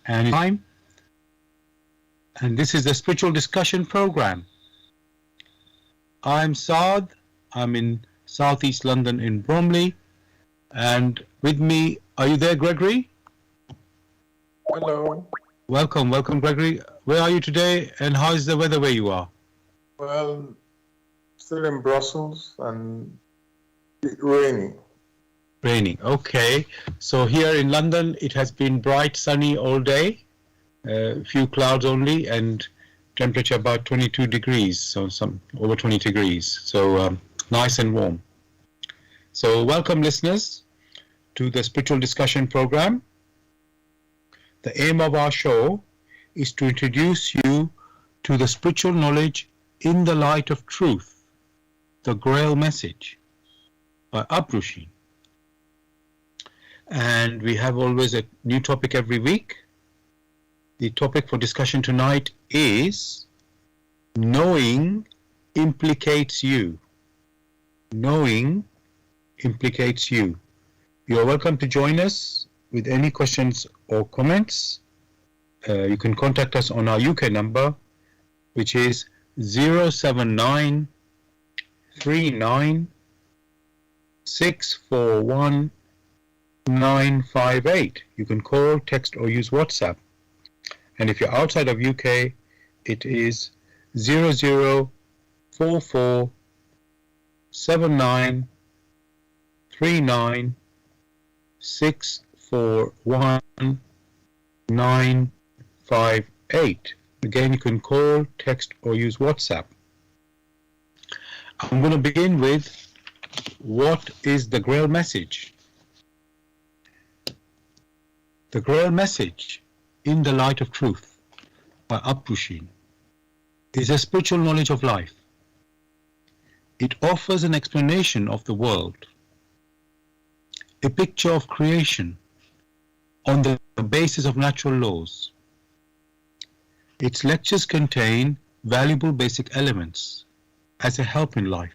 and time, and this is the Spiritual Discussion Program. I'm Saad. I'm in Southeast London in Bromley, and with me, are you there, Gregory? Hello. Welcome, Gregory. Where are you today, and how is the weather where you are? Well, still in Brussels and raining. Raining. Okay. So here in London, it has been bright, sunny all day. A few clouds only, and temperature about 22 degrees, so some over 20 degrees. So nice and warm. So welcome, listeners, to the Spiritual Discussion Program. The aim of our show is to introduce you to the spiritual knowledge in the light of truth, the Grail Message by Abrushin. And we have always a new topic every week. The topic for discussion tonight is Knowing Implicates You. Knowing implicates you. You are welcome to join us with any questions or comments. You can contact us on our UK number, which is 079 39 641 958. You can call, text, or use WhatsApp. And if you're outside of UK, it is 0044 79 39 641 958. Again, you can call, text, or use WhatsApp. I'm going to begin with what is the Grail Message? The Grail Message in the Light of Truth by Abrushin is a spiritual knowledge of life. It offers an explanation of the world, a picture of creation on the basis of natural laws. Its lectures contain valuable basic elements as a help in life.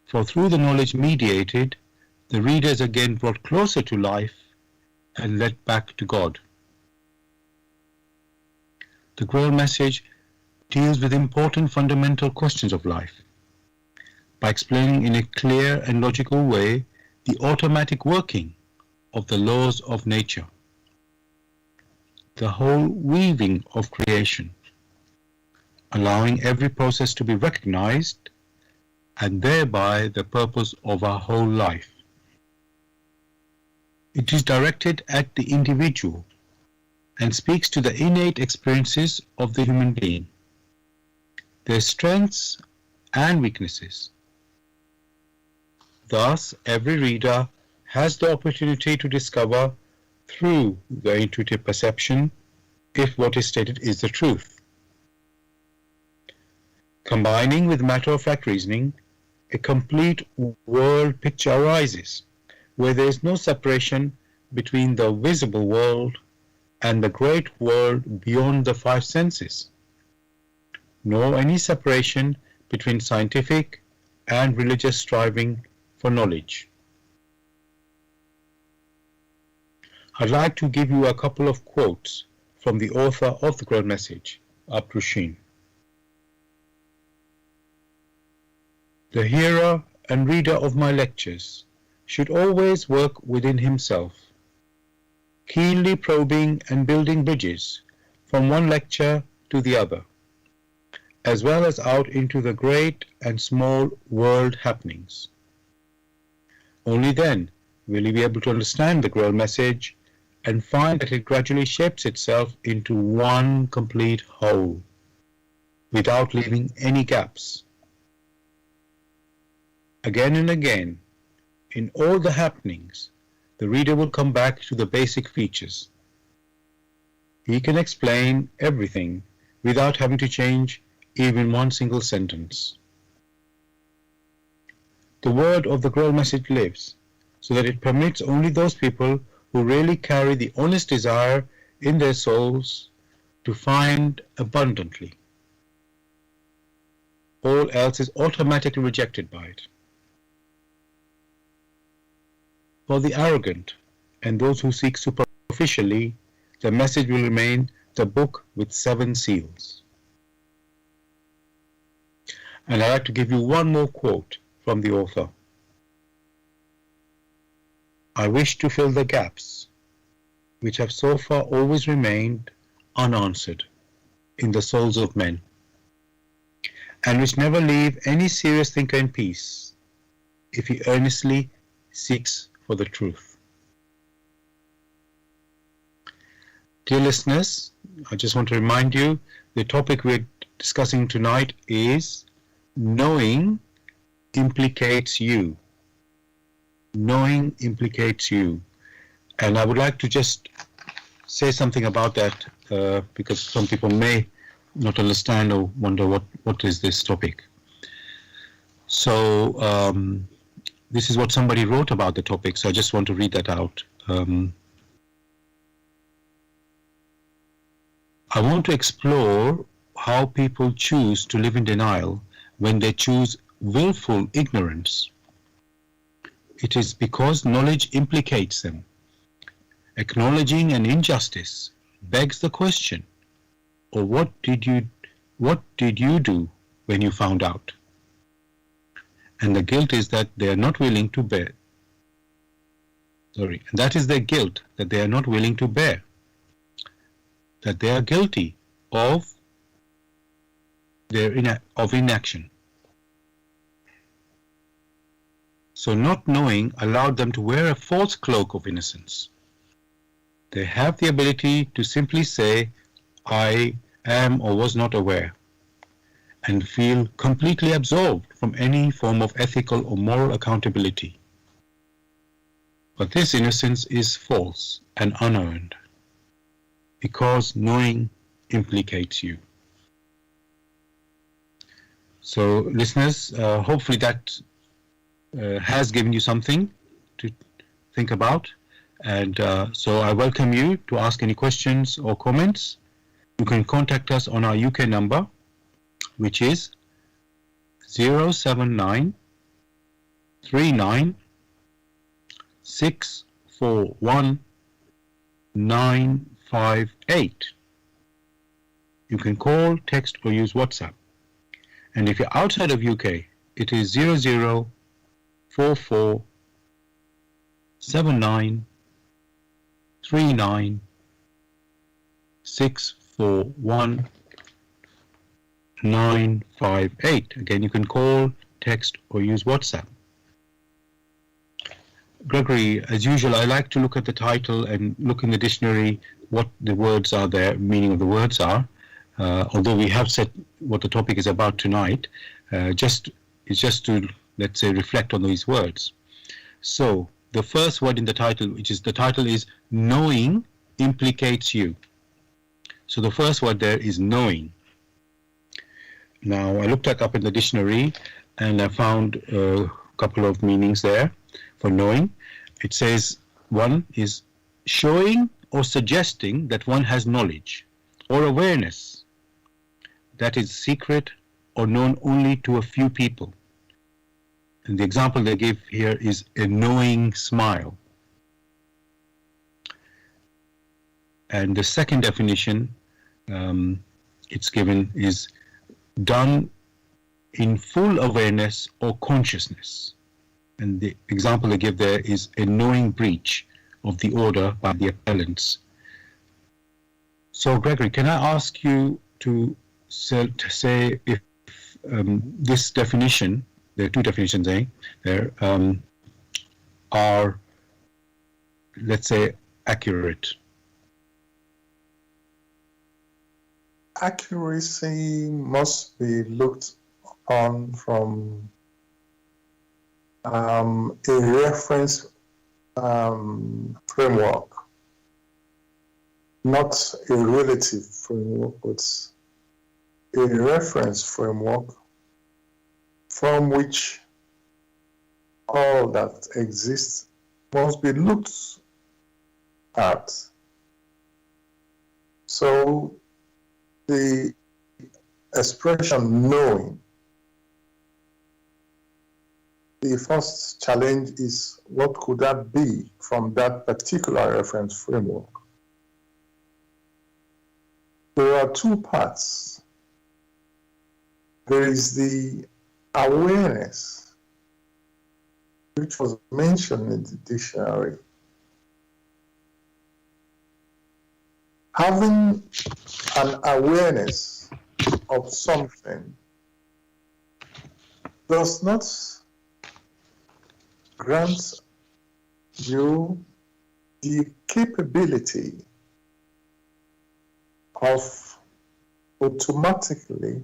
For through the knowledge mediated, the reader is again brought closer to life and led back to God. The Grail Message deals with important fundamental questions of life by explaining in a clear and logical way the automatic working of the laws of nature, the whole weaving of creation, allowing every process to be recognized and thereby the purpose of our whole life. It is directed at the individual and speaks to the innate experiences of the human being, their strengths and weaknesses. Thus, every reader has the opportunity to discover through the intuitive perception if what is stated is the truth. Combining with matter-of-fact reasoning, a complete world picture arises, where there is no separation between the visible world and the great world beyond the five senses, nor any separation between scientific and religious striving for knowledge. I'd like to give you a couple of quotes from the author of the Grail Message, Abrushin. The hearer and reader of my lectures should always work within himself, keenly probing and building bridges from one lecture to the other, as well as out into the great and small world happenings. Only then will he be able to understand the Grail Message and find that it gradually shapes itself into one complete whole, without leaving any gaps. Again and again, in all the happenings, the reader will come back to the basic features. He can explain everything without having to change even one single sentence. The word of the Grail Message lives, so that it permits only those people who really carry the honest desire in their souls to find abundantly. All else is automatically rejected by it. For the arrogant and those who seek superficially, the message will remain the book with 7 seals. And I'd like to give you one more quote from the author. I wish to fill the gaps which have so far always remained unanswered in the souls of men, and which never leave any serious thinker in peace if he earnestly seeks for the truth. Dear listeners, I just want to remind you the topic we're discussing tonight is knowing implicates you. Knowing implicates you. And I would like to just say something about that because some people may not understand or wonder what is this topic. So this is what somebody wrote about the topic, so I just want to read that out. I want to explore how people choose to live in denial when they choose willful ignorance. It is because knowledge implicates them. Acknowledging an injustice begs the question, or what did you do when you found out? And the guilt is that they are not willing to bear. And that is their guilt, that they are not willing to bear. That they are guilty of inaction. So not knowing allowed them to wear a false cloak of innocence. They have the ability to simply say, I am or was not aware, and feel completely absolved from any form of ethical or moral accountability. But this innocence is false and unearned, because knowing implicates you. So listeners, hopefully that has given you something to think about. And so I welcome you to ask any questions or comments. You can contact us on our UK number, which is 079 39 641 958. You can call, text or use WhatsApp. And if you're outside of UK, it is 0044 79 39 641 958. Again, you can call, text or use WhatsApp. Gregory, as usual, I like to look at the title and look in the dictionary what the words are there, meaning of the words are. Although we have said what the topic is about tonight, it's just to, let's say, reflect on these words. So the first word in the title, the title is knowing implicates you. So the first word there is knowing. Now I looked that up in the dictionary and I found a couple of meanings there for knowing. It says one is showing or suggesting that one has knowledge or awareness that is secret or known only to a few people. And the example they give here is a knowing smile. And the second definition it's given is done in full awareness or consciousness. And the example they give there is a knowing breach of the order by the appellants. So Gregory, can I ask you to say if this definition, there are two definitions there, are, let's say, accurate? Accuracy must be looked upon from a reference framework, not a relative framework, but a reference framework from which all that exists must be looked at. So the expression knowing, the first challenge is what could that be from that particular reference framework? there are two parts. There is the awareness, which was mentioned in the dictionary. Having an awareness of something does not grant you the capability of automatically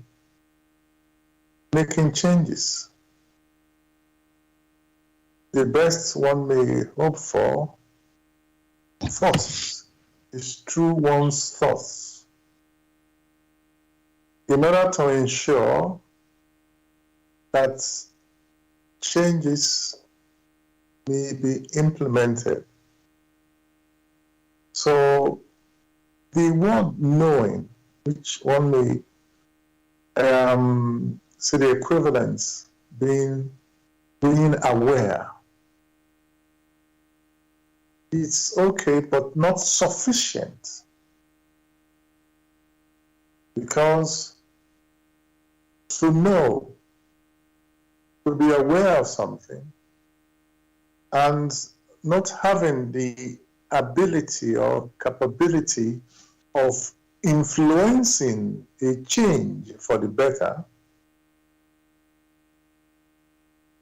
making changes. The best one may hope for first is through one's thoughts, in order to ensure that changes may be implemented. So the word knowing, which one may say the equivalence being aware, it's okay, but not sufficient, because to know, to be aware of something, and not having the ability or capability of influencing a change for the better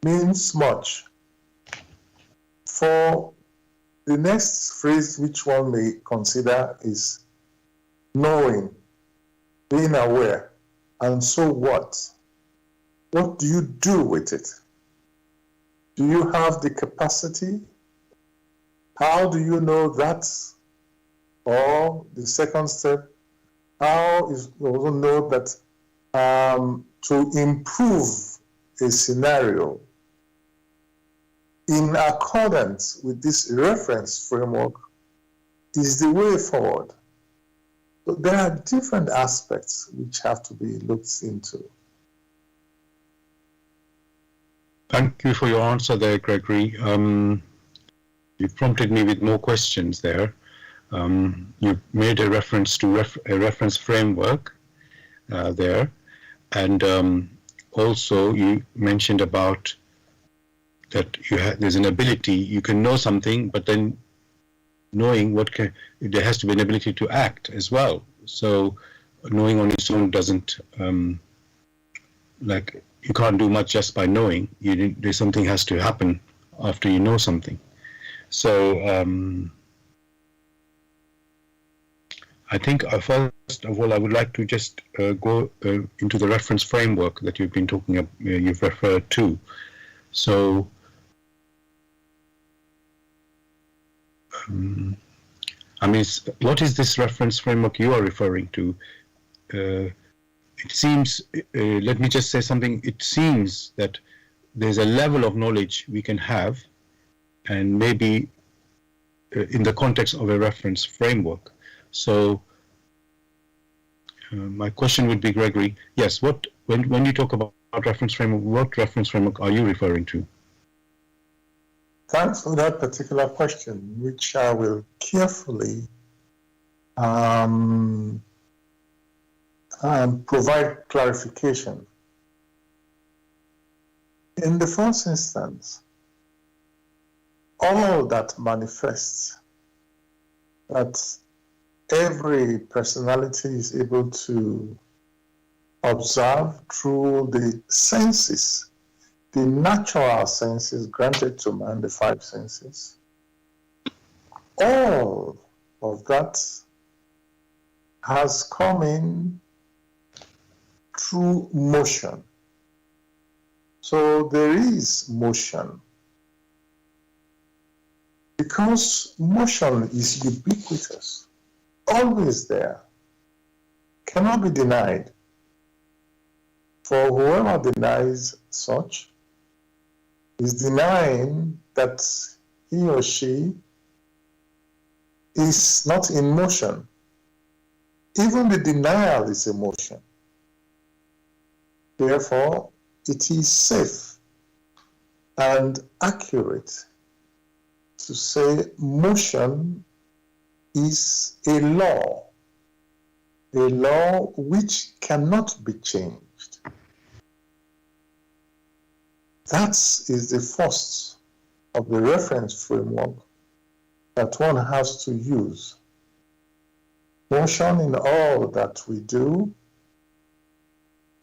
means much. For the next phrase which one may consider is knowing, being aware, and so what? What do you do with it? Do you have the capacity? How do you know that? Or the second step, how is also know that to improve a scenario in accordance with this reference framework is the way forward. So there are different aspects which have to be looked into. Thank you for your answer there, Gregory. You prompted me with more questions there. You made a reference to a reference framework there, and also you mentioned about that there's an ability, you can know something, but then knowing there has to be an ability to act as well. So knowing on its own doesn't, you can't do much just by knowing. There's something has to happen after you know something. So I think first of all, I would like to just go into the reference framework that you've been talking about, you've referred to. So what is this reference framework you are referring to? It seems, let me just say something, it seems that there's a level of knowledge we can have, and maybe in the context of a reference framework. So my question would be, Gregory, yes, when you talk about reference framework, what reference framework are you referring to? Thanks for that particular question, which I will carefully provide clarification. In the first instance, all that manifests that every personality is able to observe through the senses, the natural senses granted to man, the five senses, all of that has come in through motion. So there is motion. Because motion is ubiquitous, always there, cannot be denied. For whoever denies such is denying that he or she is not in motion. Even the denial is a motion. Therefore, it is safe and accurate to say motion is a law a law which cannot be changed. That is the first of the reference framework that one has to use. Motion in all that we do,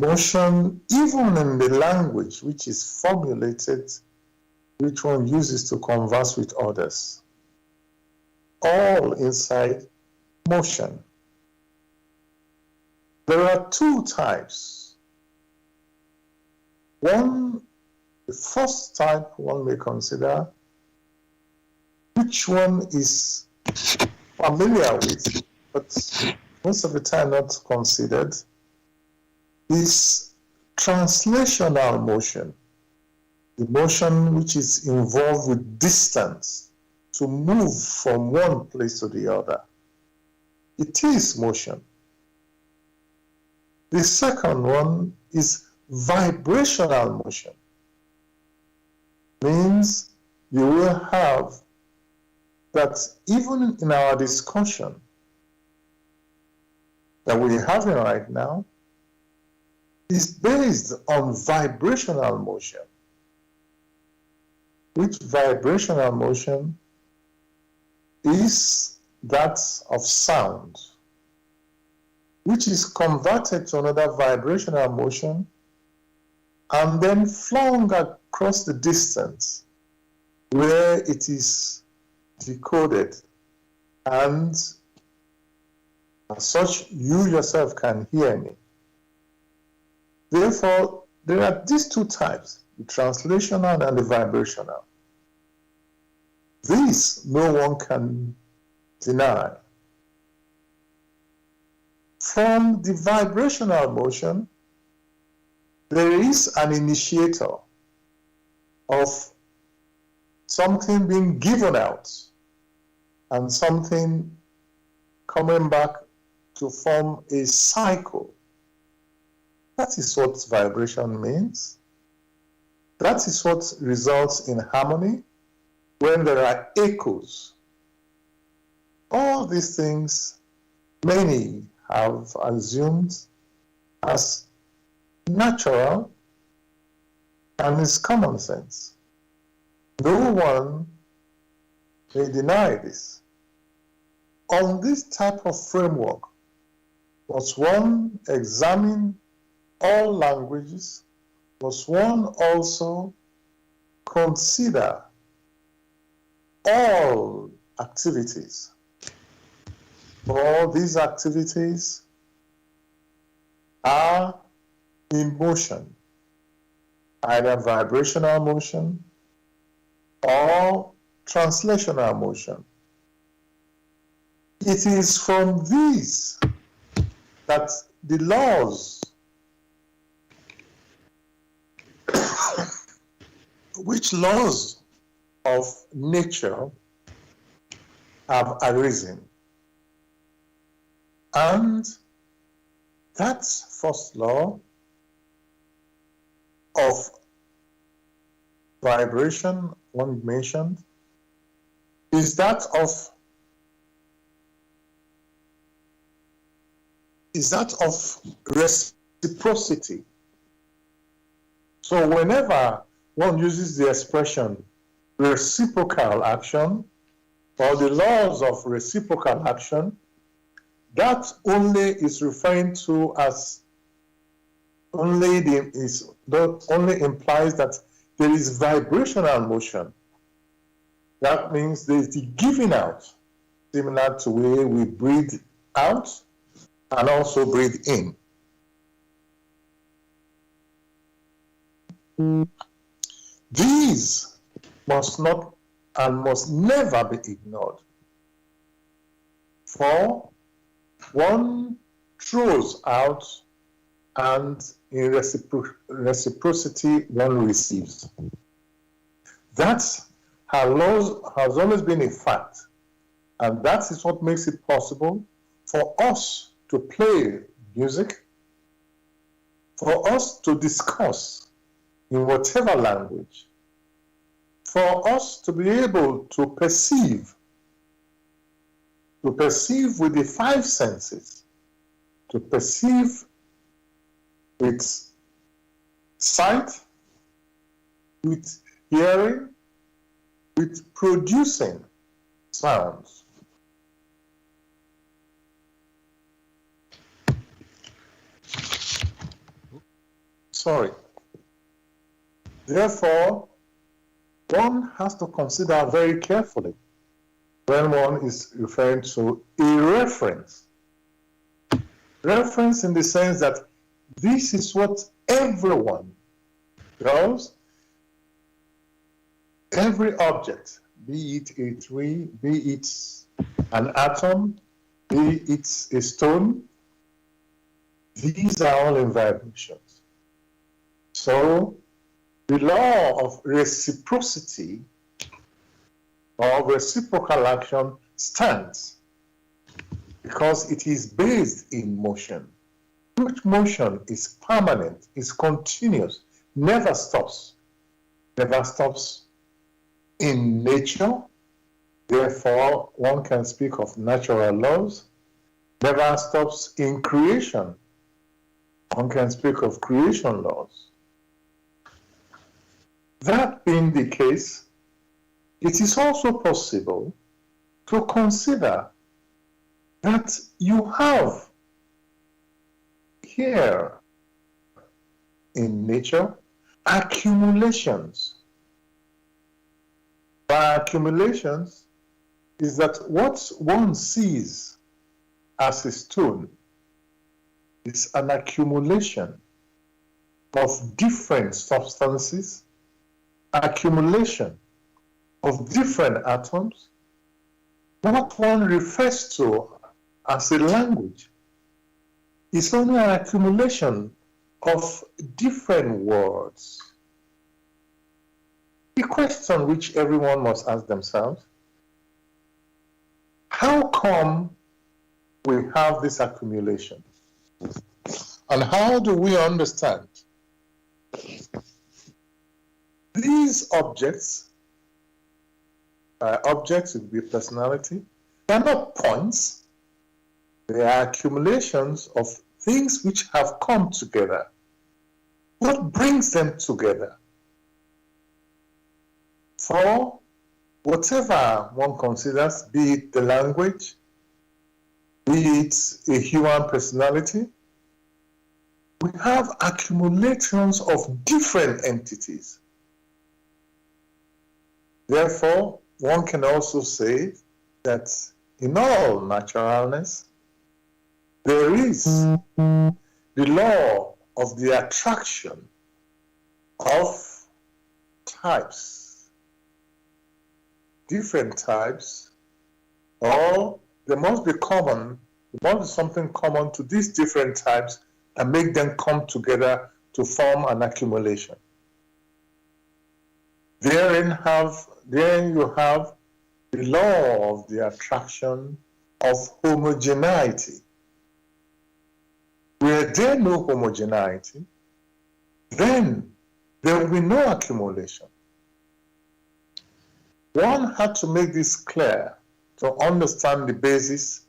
motion even in the language which is formulated, which one uses to converse with others, all inside motion. There are two types. One, the first type one may consider, which one is familiar with, but most of the time not considered, is translational motion. The motion which is involved with distance, to move from one place to the other. It is motion. The second one is vibrational motion. Means you will have that even in our discussion that we're having right now is based on vibrational motion. Which vibrational motion is that of sound, which is converted to another vibrational motion and then flung across the distance where it is decoded, and as such you yourself can hear me. Therefore, there are these two types, the translational and the vibrational. This no one can deny. From the vibrational motion, there is an initiator of something being given out and something coming back to form a cycle. That is what vibration means. That is what results in harmony when there are echoes. All these things many have assumed as natural and is common sense. No one may deny this. On this type of framework, must one examine all languages? Must one also consider all activities? All these activities are in motion, either vibrational motion or translational motion. It is from these that the laws which laws of nature have arisen. And that first law of vibration, one mentioned, is that of reciprocity. So whenever one uses the expression reciprocal action or the laws of reciprocal action, that only is referring to as only implies that there is vibrational motion. That means there is the giving out, similar to the way we breathe out and also breathe in. These must not and must never be ignored. For one throws out and in reciprocity one receives. That has always been a fact, and that is what makes it possible for us to play music, for us to discuss in whatever language, for us to be able to perceive with the five senses, to perceive with sight, with hearing, with producing sounds. Sorry. Therefore, one has to consider very carefully when one is referring to a reference. Reference in the sense that this is what everyone does. Every object, be it a tree, be it an atom, be it a stone, these are all in vibrations. So the law of reciprocity or reciprocal action stands because it is based in motion, which motion is permanent, is continuous, never stops in nature. Therefore, one can speak of natural laws, never stops in creation. One can speak of creation laws. That being the case, it is also possible to consider that you have here in nature accumulations. By accumulations is that what one sees as a stone is an accumulation of different substances, accumulation of different atoms, what one refers to as a language is only an accumulation of different words. The question which everyone must ask themselves, how come we have this accumulation? And how do we understand these objects? Objects would be personality. They are not points. They are accumulations of things which have come together. What brings them together? For whatever one considers, be it the language, be it a human personality, we have accumulations of different entities. Therefore, one can also say that in all naturalness, there is the law of the attraction of types, different types, or there must be something common to these different types and make them come together to form an accumulation. Therein you have the law of the attraction of homogeneity. Where there is no homogeneity, then there will be no accumulation. One had to make this clear to understand the basis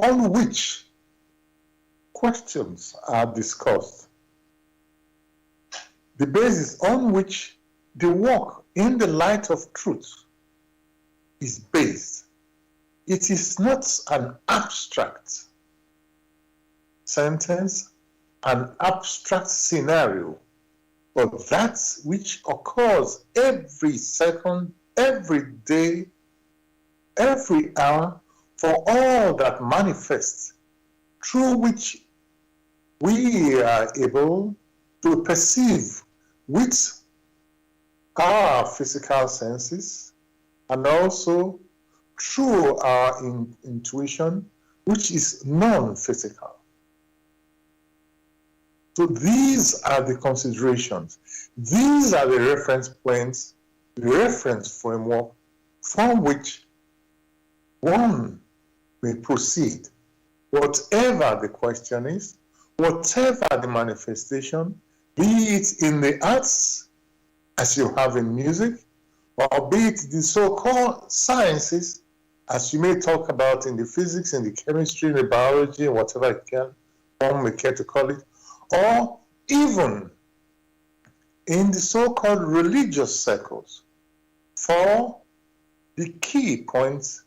on which questions are discussed. The basis on which the work in the light of truth is based. It is not an abstract sentence, an abstract scenario, but that which occurs every second, every day, every hour, for all that manifests, through which we are able to perceive with our physical senses, and also through our intuition, which is non-physical. So these are the considerations. These are the reference points, the reference framework from which one may proceed. Whatever the question is, whatever the manifestation, be it in the arts, as you have in music, or be it the so-called sciences, as you may talk about in the physics, in the chemistry, in the biology, whatever it can, one may care to call it, or even in the so-called religious circles. For the key point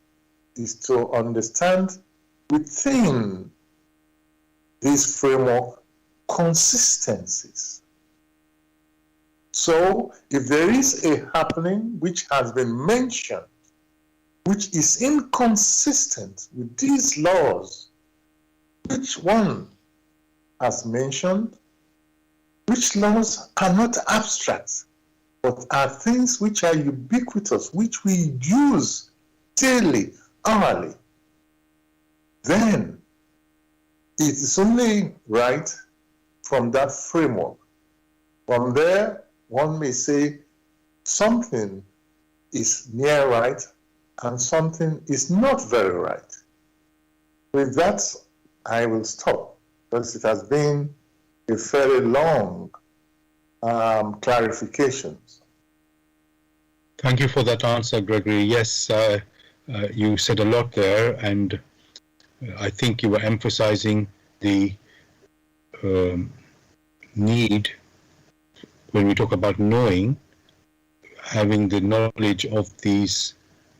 is to understand within this framework consistencies. So if there is a happening which has been mentioned, which is inconsistent with these laws, which one has mentioned, which laws are not abstract, but are things which are ubiquitous, which we use daily, hourly, then it is only right from that framework. From there, one may say something is near right and something is not very right. With that, I will stop, because it has been a fairly long clarification. Thank you for that answer, Gregory. Yes, you said a lot there, and I think you were emphasizing the need, when we talk about knowing, having the knowledge of these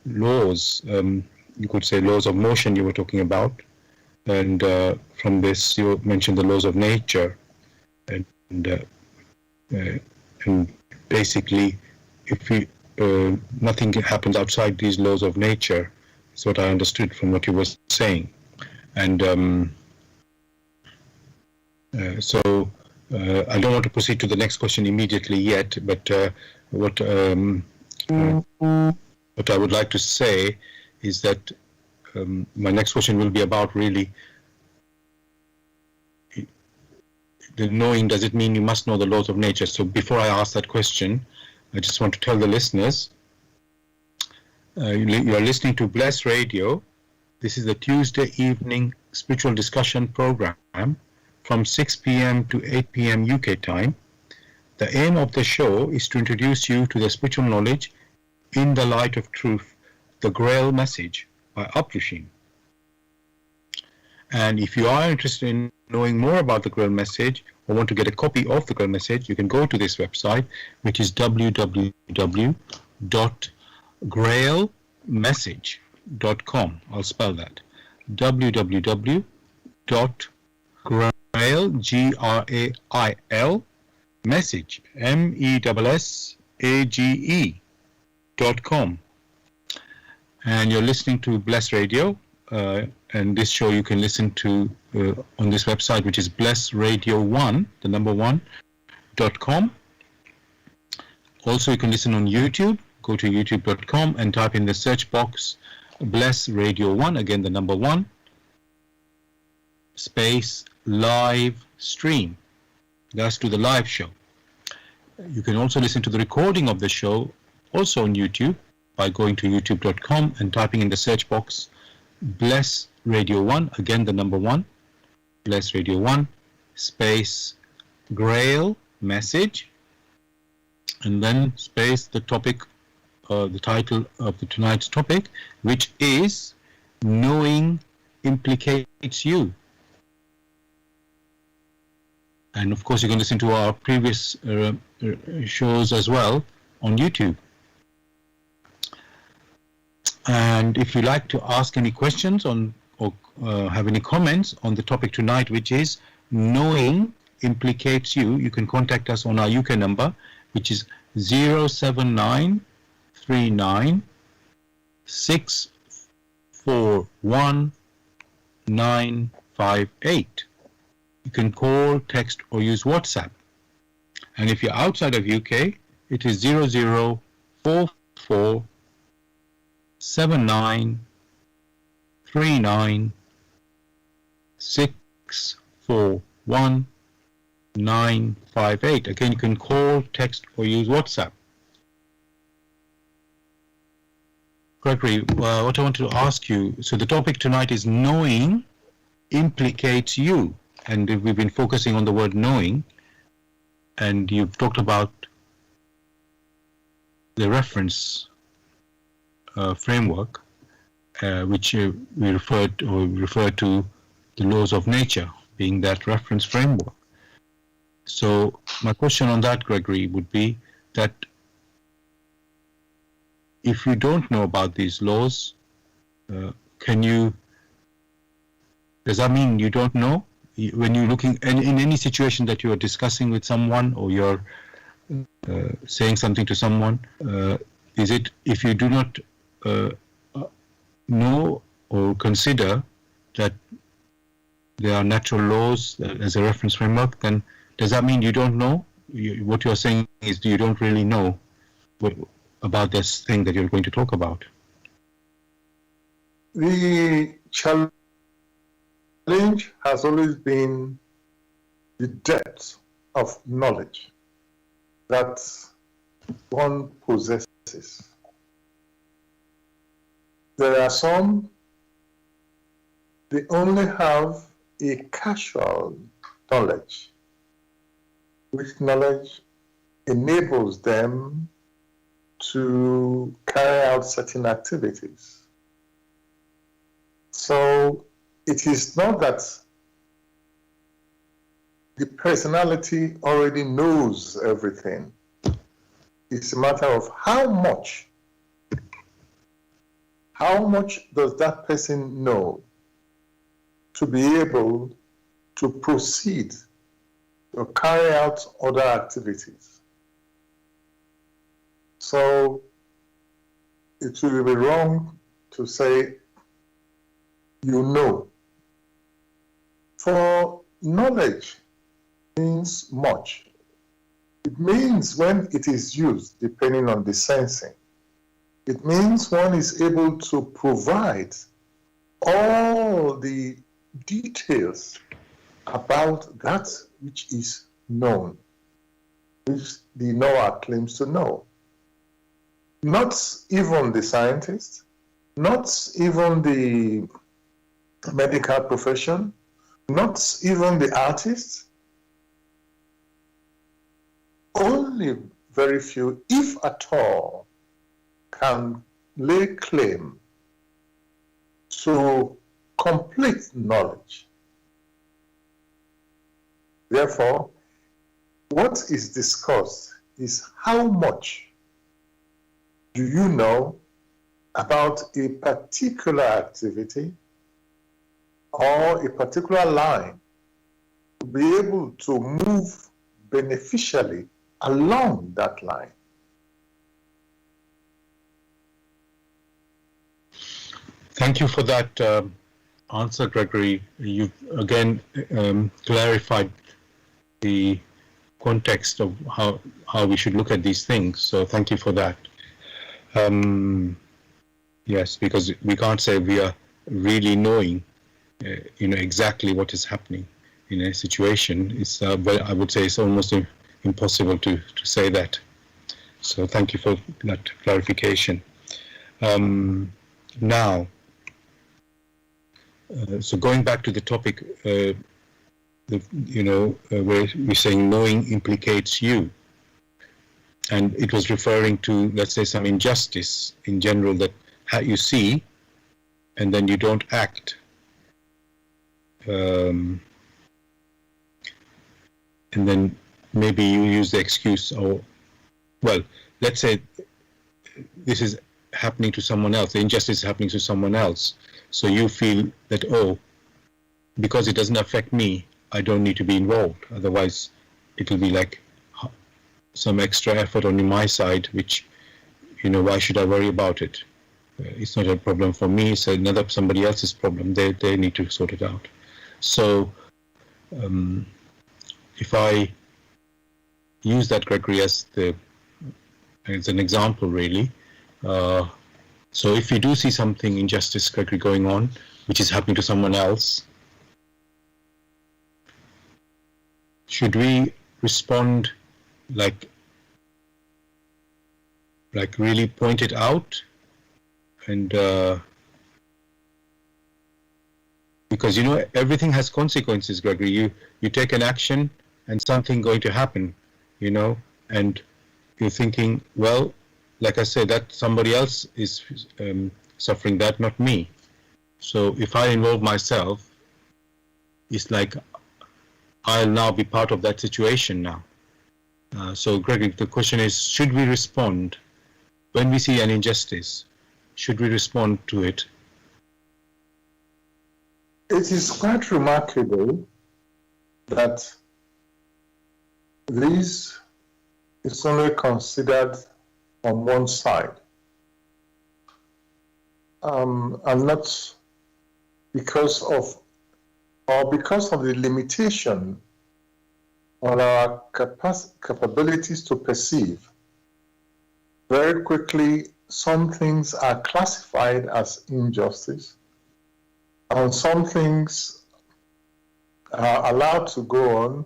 laws, you could say laws of motion you were talking about, and from this you mentioned the laws of nature, and basically if we nothing happens outside these laws of nature, is what I understood from what you were saying. And so I don't want to proceed to the next question immediately yet, but what I would like to say is that my next question will be about really the knowing. Does it mean you must know the laws of nature? So before I ask that question, I just want to tell the listeners, you are listening to Bless Radio. This is the Tuesday evening spiritual discussion program from 6 p.m. to 8 p.m. UK time. The aim of the show is to introduce you to the spiritual knowledge in the light of truth, the Grail Message by Uprishin. And if you are interested in knowing more about the Grail Message or want to get a copy of the Grail Message, you can go to this website, which is www.grailmessage.com. I'll spell that. www.grail, G-R-A-I-L, message, MESSAGE.com. And you're listening to Bless Radio, and this show you can listen to on this website, which is blessradio1, the number 1.com. Also, you can listen on YouTube. Go to youtube.com and type in the search box Bless Radio 1, again the number 1, space live stream. That's to the live show. You can also listen to the recording of the show also on YouTube by going to youtube.com and typing in the search box Bless Radio 1, again the number 1, Bless Radio 1, space Grail Message, and then space the topic, the title of tonight's topic, which is Knowing Implicates You. And of course you can listen to our previous shows as well on YouTube. And if you'd like to ask any questions on or have any comments on the topic tonight, which is Knowing Implicates You, you can contact us on our UK number, which is 07939 641 958. You can call, text, or use WhatsApp. And if you're outside of UK, it is 0044 7939 641 958. Again, you can call, text, or use WhatsApp. Gregory, what I want to ask you, so the topic tonight is Knowing Implicates You. And we've been focusing on the word knowing, and you've talked about the reference framework, which we refer to the laws of nature, being that reference framework. So my question on that, Gregory, would be that if you don't know about these laws, does that mean you don't know? When you're looking in any situation that you're discussing with someone, or you're saying something to someone, is it, if you do not know or consider that there are natural laws as a reference framework, then does that mean you don't know? What you're saying is you don't really know about this thing that you're going to talk about. The challenge has always been the depth of knowledge that one possesses. There are some, they only have a casual knowledge, which knowledge enables them to carry out certain activities. So it is not that the personality already knows everything. It's a matter of how much does that person know to be able to proceed to carry out other activities. So it will be wrong to say you know. For knowledge means much. It means when it is used, depending on the sensing, it means one is able to provide all the details about that which is known, which the knower claims to know. Not even the scientist, not even the medical profession, not even the artist. Only very few, if at all, can lay claim to complete knowledge. Therefore, what is discussed is how much do you know about a particular activity or a particular line to be able to move beneficially along that line. Thank you for that answer, Gregory. You've again clarified the context of how we should look at these things. So thank you for that. Yes, because we can't say we are really knowing, exactly what is happening in a situation. It's, well, I would say it's almost impossible to say that. So thank you for that clarification. Now, so going back to the topic, where we're saying knowing implicates you, and it was referring to, let's say, some injustice in general that you see, and then you don't act. And then maybe you use the excuse, or, well, let's say this is happening to someone else, the injustice is happening to someone else. So you feel that, oh, because it doesn't affect me, I don't need to be involved. Otherwise, it will be like some extra effort on my side, which, why should I worry about it? It's not a problem for me, it's somebody else's problem. They need to sort it out. So if I use that, Gregory, as an example, really, so if you do see something injustice, Gregory, going on, which is happening to someone else, should we respond like really point it out? And because everything has consequences, Gregory. You take an action and something going to happen, and you're thinking, well, like I said, that somebody else is suffering that, not me. So if I involve myself, it's like I'll now be part of that situation now. So Greg, the question is, should we respond when we see an injustice? Should we respond to it? It is quite remarkable that this is only considered on one side, and not because of the limitation on our capabilities to perceive. Very quickly, some things are classified as injustice, and some things are allowed to go on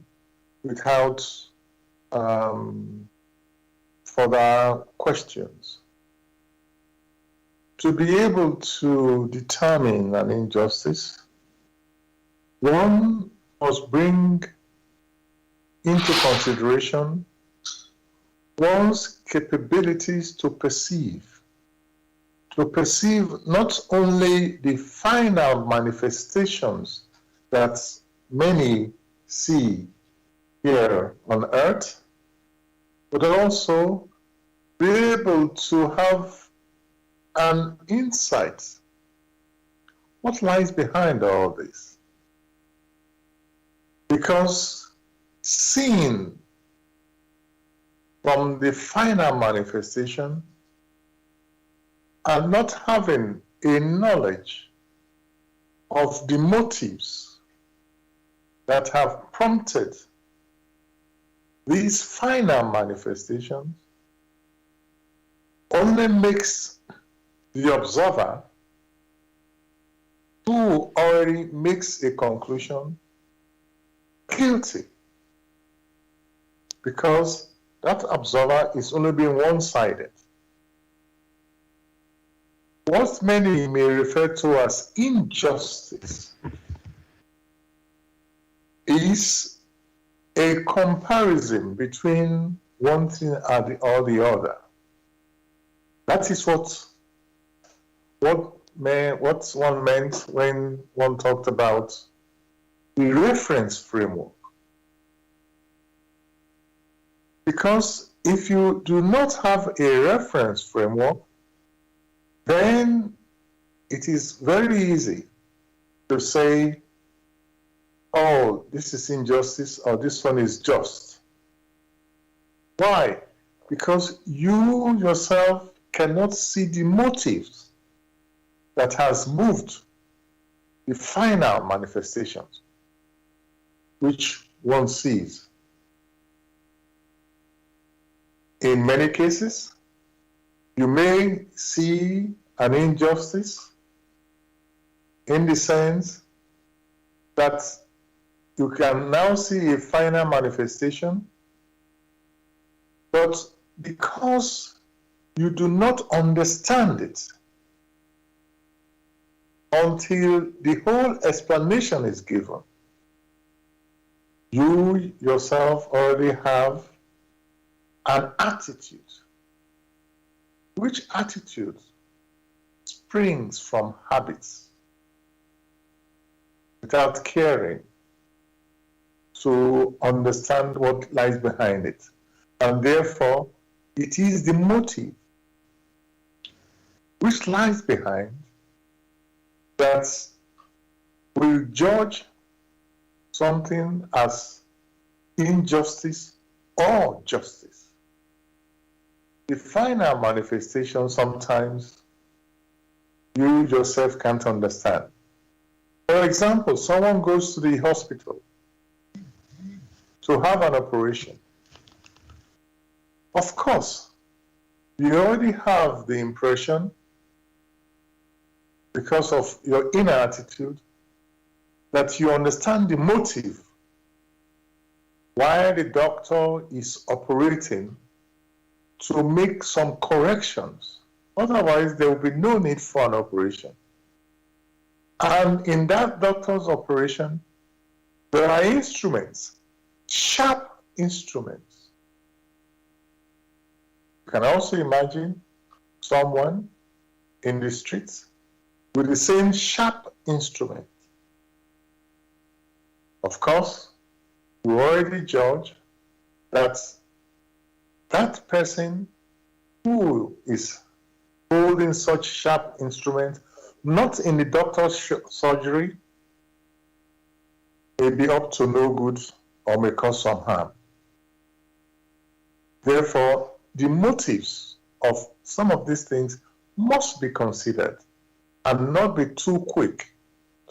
without further questions. To be able to determine an injustice, one must bring into consideration one's capabilities to perceive not only the final manifestations that many see here on earth, but also be able to have an insight. What lies behind all this? Because seeing from the final manifestation and not having a knowledge of the motives that have prompted these final manifestations only makes the observer, who already makes a conclusion, guilty, because that observer is only being one-sided. What many may refer to as injustice is a comparison between one thing and the other. That is what one meant when one talked about the reference framework. Because if you do not have a reference framework, then it is very easy to say, oh, this is injustice or this one is just. Why? Because you yourself cannot see the motives that has moved the final manifestations which one sees. In many cases, you may see an injustice in the sense that you can now see a final manifestation, but because you do not understand it until the whole explanation is given, you yourself already have an attitude. Which attitude springs from habits without caring to understand what lies behind it. And therefore, it is the motive which lies behind that will judge something as injustice or justice. The final manifestation sometimes you yourself can't understand. For example, someone goes to the hospital to have an operation. Of course, you already have the impression, because of your inner attitude, that you understand the motive why the doctor is operating, to make some corrections. Otherwise, there will be no need for an operation. And in that doctor's operation, there are instruments, sharp instruments. You can also imagine someone in the streets with the same sharp instrument. Of course, you already judge that that person who is holding such sharp instrument, not in the doctor's surgery, may be up to no good or may cause some harm. Therefore, the motives of some of these things must be considered and not be too quick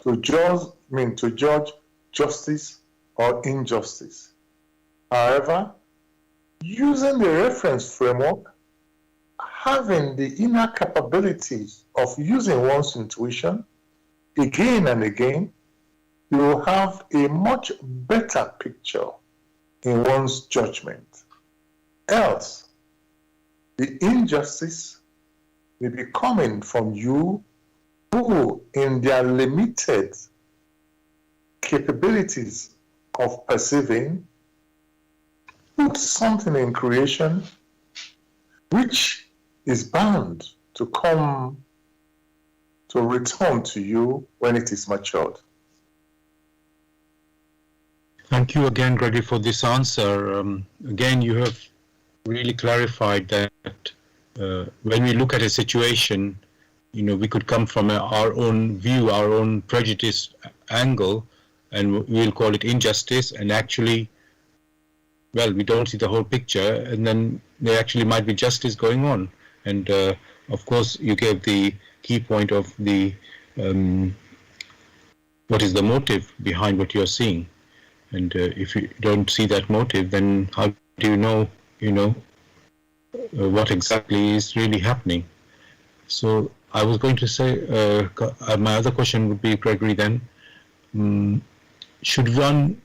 to judge justice or injustice. However, using the reference framework, having the inner capabilities of using one's intuition again and again, you will have a much better picture in one's judgment. Else, the injustice may be coming from you who, in their limited capabilities of perceiving, put something in creation which is bound to come to return to you when it is matured. Thank you again, Gregory, for this answer. Again, you have really clarified that when we look at a situation, we could come from our own view, our own prejudice angle, and we'll call it injustice, and actually, well, we don't see the whole picture, and then there actually might be justice going on. And of course, you gave the key point of the what is the motive behind what you're seeing. And if you don't see that motive, then how do you know, what exactly is really happening? So I was going to say, my other question would be, Gregory, then, should one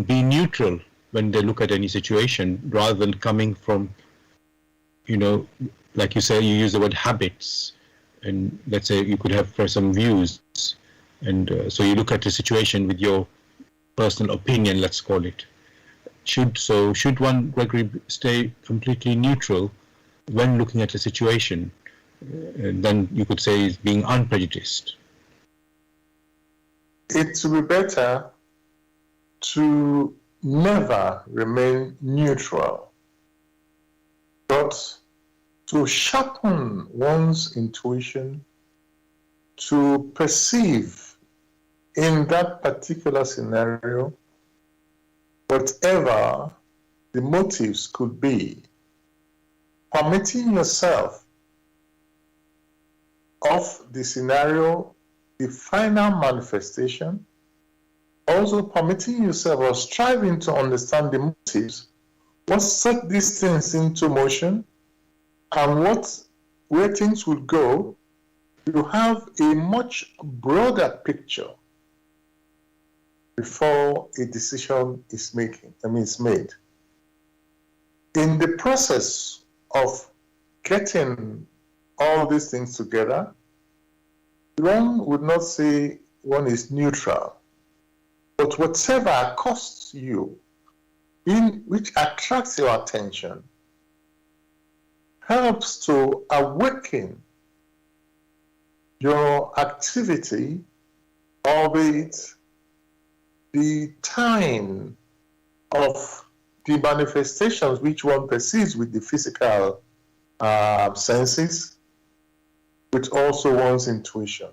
be neutral when they look at any situation rather than coming from, like you say, you use the word habits, and let's say you could have some views, and so you look at a situation with your personal opinion, let's call it. Should one, Gregory, stay completely neutral when looking at a situation? Then you could say is being unprejudiced. It would be better to never remain neutral, but to sharpen one's intuition to perceive in that particular scenario whatever the motives could be, permitting yourself of the scenario, the final manifestation, also permitting yourself or striving to understand the motives, what set these things into motion, and where things would go. You have a much broader picture before a decision is made. In the process of getting all these things together, one would not say one is neutral, but whatever accosts you, which attracts your attention, helps to awaken your activity, albeit the time of the manifestations which one perceives with the physical senses, with also one's intuition.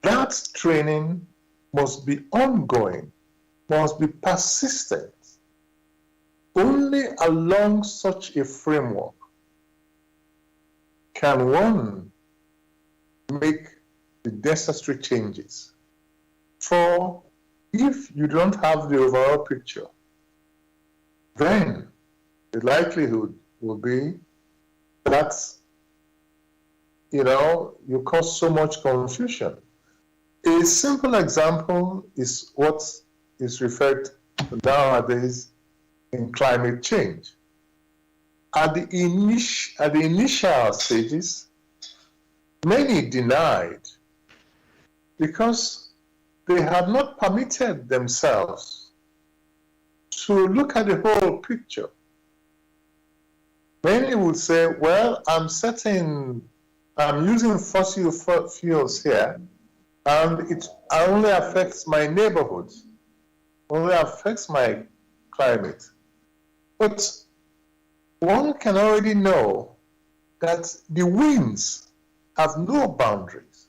That training must be ongoing, must be persistent. Only along such a framework can one make the necessary changes. For if you don't have the overall picture, then the likelihood will be that you cause so much confusion. A simple example is what is referred to nowadays in climate change. At the initial stages, many denied because they had not permitted themselves to look at the whole picture. Many would say, well, I'm using fossil fuels here, and it only affects my neighborhood. only affects my climate. But one can already know that the winds have no boundaries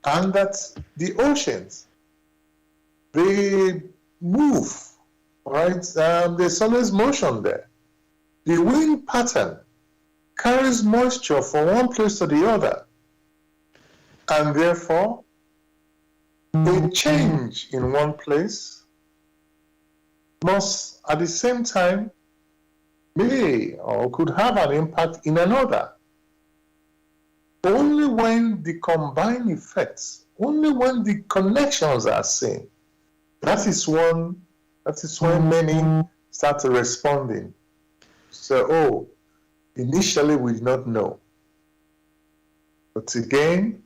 and that the oceans, they move, right? There's always motion there. The wind pattern carries moisture from one place to the other, and therefore a change in one place must at the same time may or could have an impact in another. Only when the combined effects, only when the connections are seen, that is when many start responding. So, oh, initially we did not know. But again,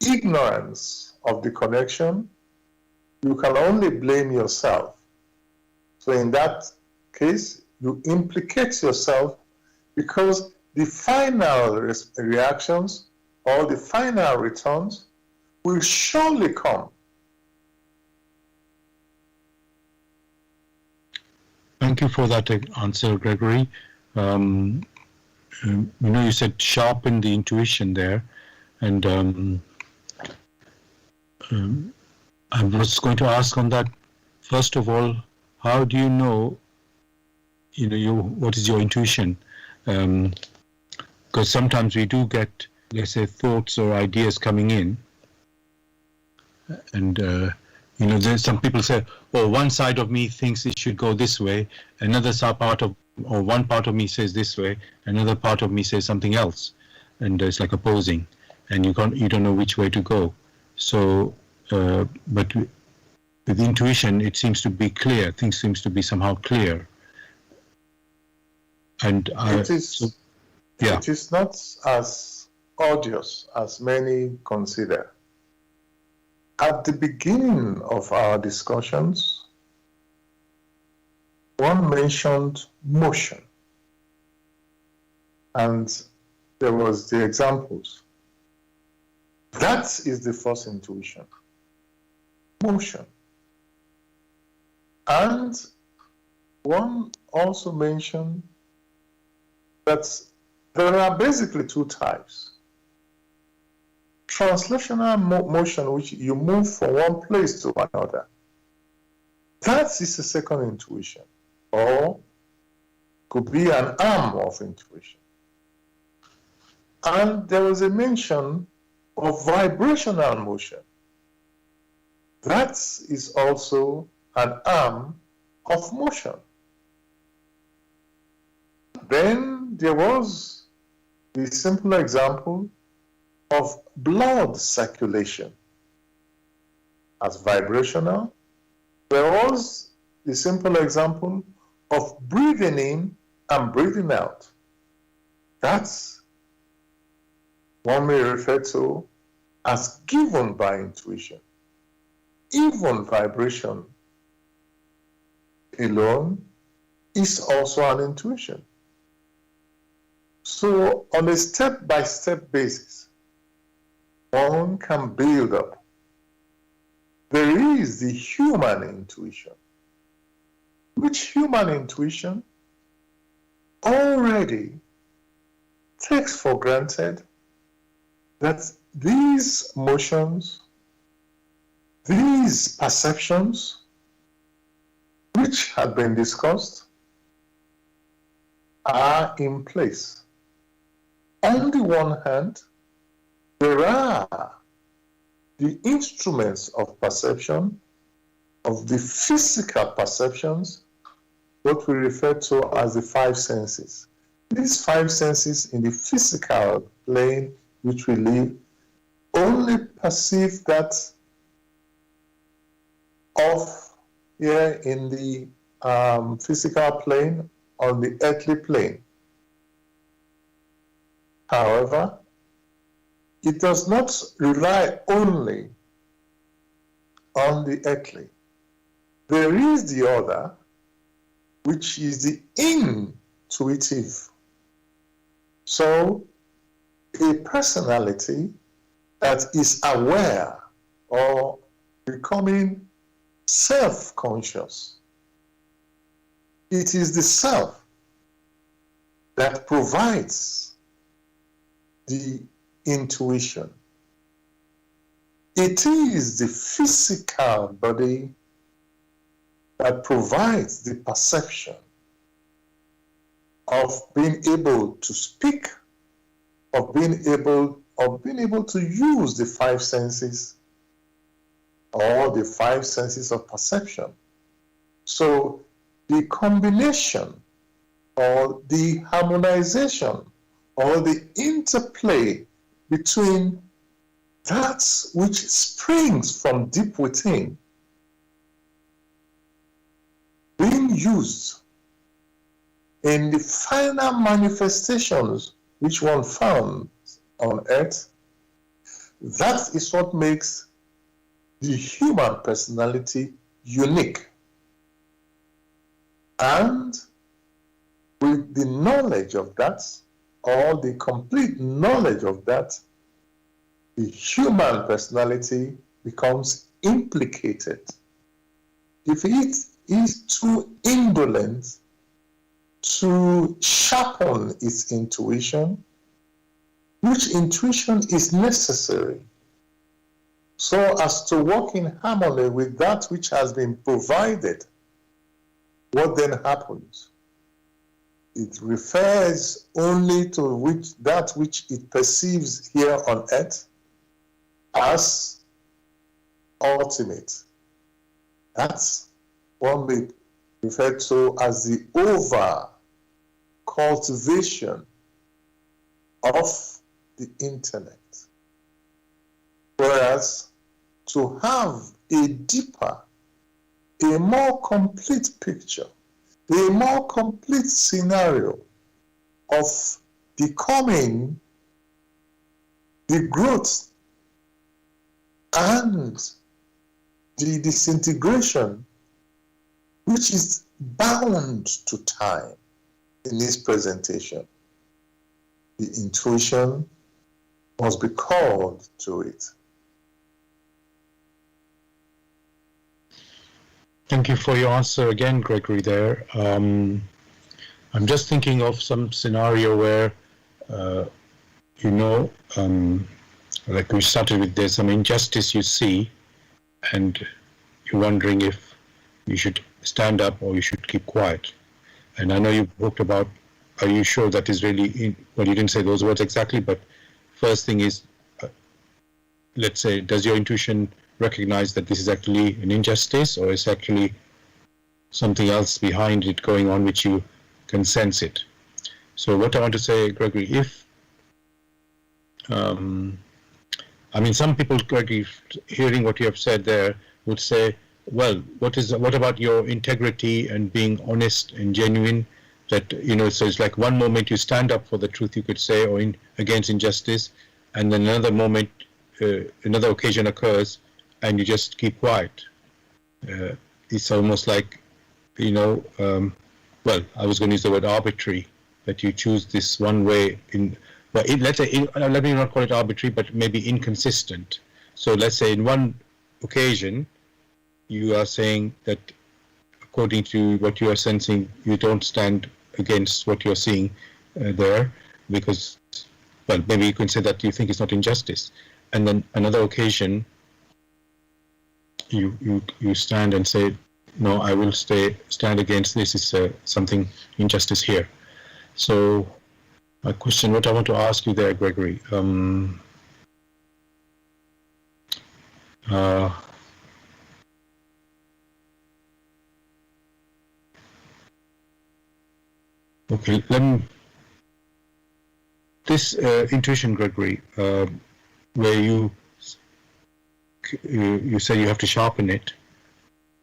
ignorance of the connection, you can only blame yourself. So in that case, you implicate yourself because the final reactions or the final returns will surely come. Thank you for that answer, Gregory. You said sharpen the intuition there, and I was going to ask on that. First of all, how do you know? What is your intuition? Because sometimes we do get, let's say, thoughts or ideas coming in, and there's some people say, "Oh, one side of me thinks it should go this way, one part of me says this way, another part of me says something else," and it's like opposing, and you don't know which way to go. So, but with intuition, it seems to be clear. Things seems to be somehow clear, and it is not as odious as many consider. At the beginning of our discussions, one mentioned motion, and there was the examples. That is the first intuition, motion. And one also mentioned that there are basically two types. Translational motion, which you move from one place to another. That is a second intuition, or could be an arm of intuition. And there was a mention of vibrational motion. That is also an arm of motion. Then there was the simple example of blood circulation as vibrational. There was the simple example of breathing in and breathing out. That's one may refer to as given by intuition. Even vibration alone is also an intuition. So on a step-by-step basis, one can build up. There is the human intuition, which human intuition already takes for granted that these motions, these perceptions, which had been discussed, are in place. On the one hand, there are the instruments of perception, of the physical perceptions, what we refer to as the five senses. These five senses in the physical plane which we live only perceive that of here in the physical plane, on the earthly plane. However, it does not rely only on the earthly. There is the other, which is the intuitive. So, a personality that is aware or becoming self-conscious. It is the self that provides the intuition. It is the physical body that provides the perception of being able to speak, of being able to use the five senses or the five senses of perception. So the combination or the harmonization or the interplay between that which springs from deep within being used in the final manifestations which one found on earth, that is what makes the human personality unique. And with the knowledge of that, or the complete knowledge of that, the human personality becomes implicated. If it is too indolent to sharpen its intuition, which intuition is necessary so as to work in harmony with that which has been provided, what then happens? It refers only to that which it perceives here on earth as ultimate. That's one may refer to as the over cultivation of the intellect. Whereas to have a deeper, a more complete picture, a more complete scenario of becoming the growth and the disintegration which is bound to time in this presentation. The intuition must be called to it. Thank you for your answer again, Gregory, there. I'm just thinking of some scenario where, like we started with, there's some injustice you see, and you're wondering if you should stand up or you should keep quiet. And I know you talked about, are you sure that is really, well, you didn't say those words exactly, but first thing is, let's say, does your intuition recognize that this is actually an injustice, or is actually something else behind it going on which you can sense it? So what I want to say, Gregory, if some people, Gregory, hearing what you have said there, would say, well, what about your integrity and being honest and genuine? That, so it's like one moment you stand up for the truth, you could say, or against injustice, and then another moment, another occasion occurs, and you just keep quiet. It's almost like, well, I was going to use the word arbitrary, that you choose this one way let me not call it arbitrary, but maybe inconsistent. So let's say in one occasion, you are saying that according to what you are sensing, you don't stand against what you're seeing there, because, well, maybe you can say that you think it's not injustice. And then another occasion, you stand and say, no, I will stand against this, is something injustice here. So my question, what I want to ask you there, Gregory, okay, this intuition, Gregory, where you say you have to sharpen it,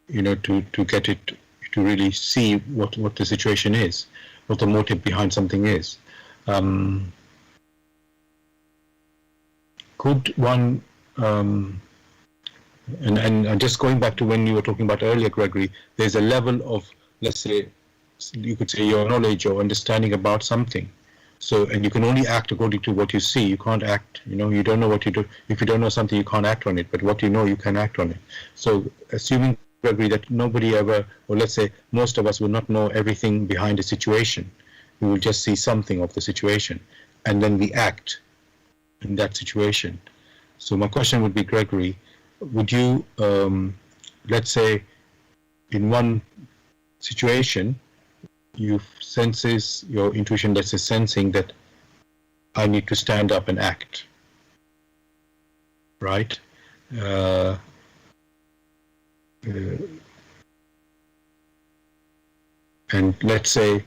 to get it to really see what the situation is, what the motive behind something is. Could one, and just going back to when you were talking about earlier, Gregory, there's a level of, let's say, you could say your knowledge or understanding about something. So, and you can only act according to what you see. You can't act, you don't know what you do. If you don't know something, you can't act on it, but what you know, you can act on it. So assuming agree that nobody ever, or let's say most of us will not know everything behind a situation. We will just see something of the situation, and then we act in that situation. So my question would be, Gregory, would you, let's say, in one situation, you senses, your intuition, let's say, sensing that I need to stand up and act, right? And let's say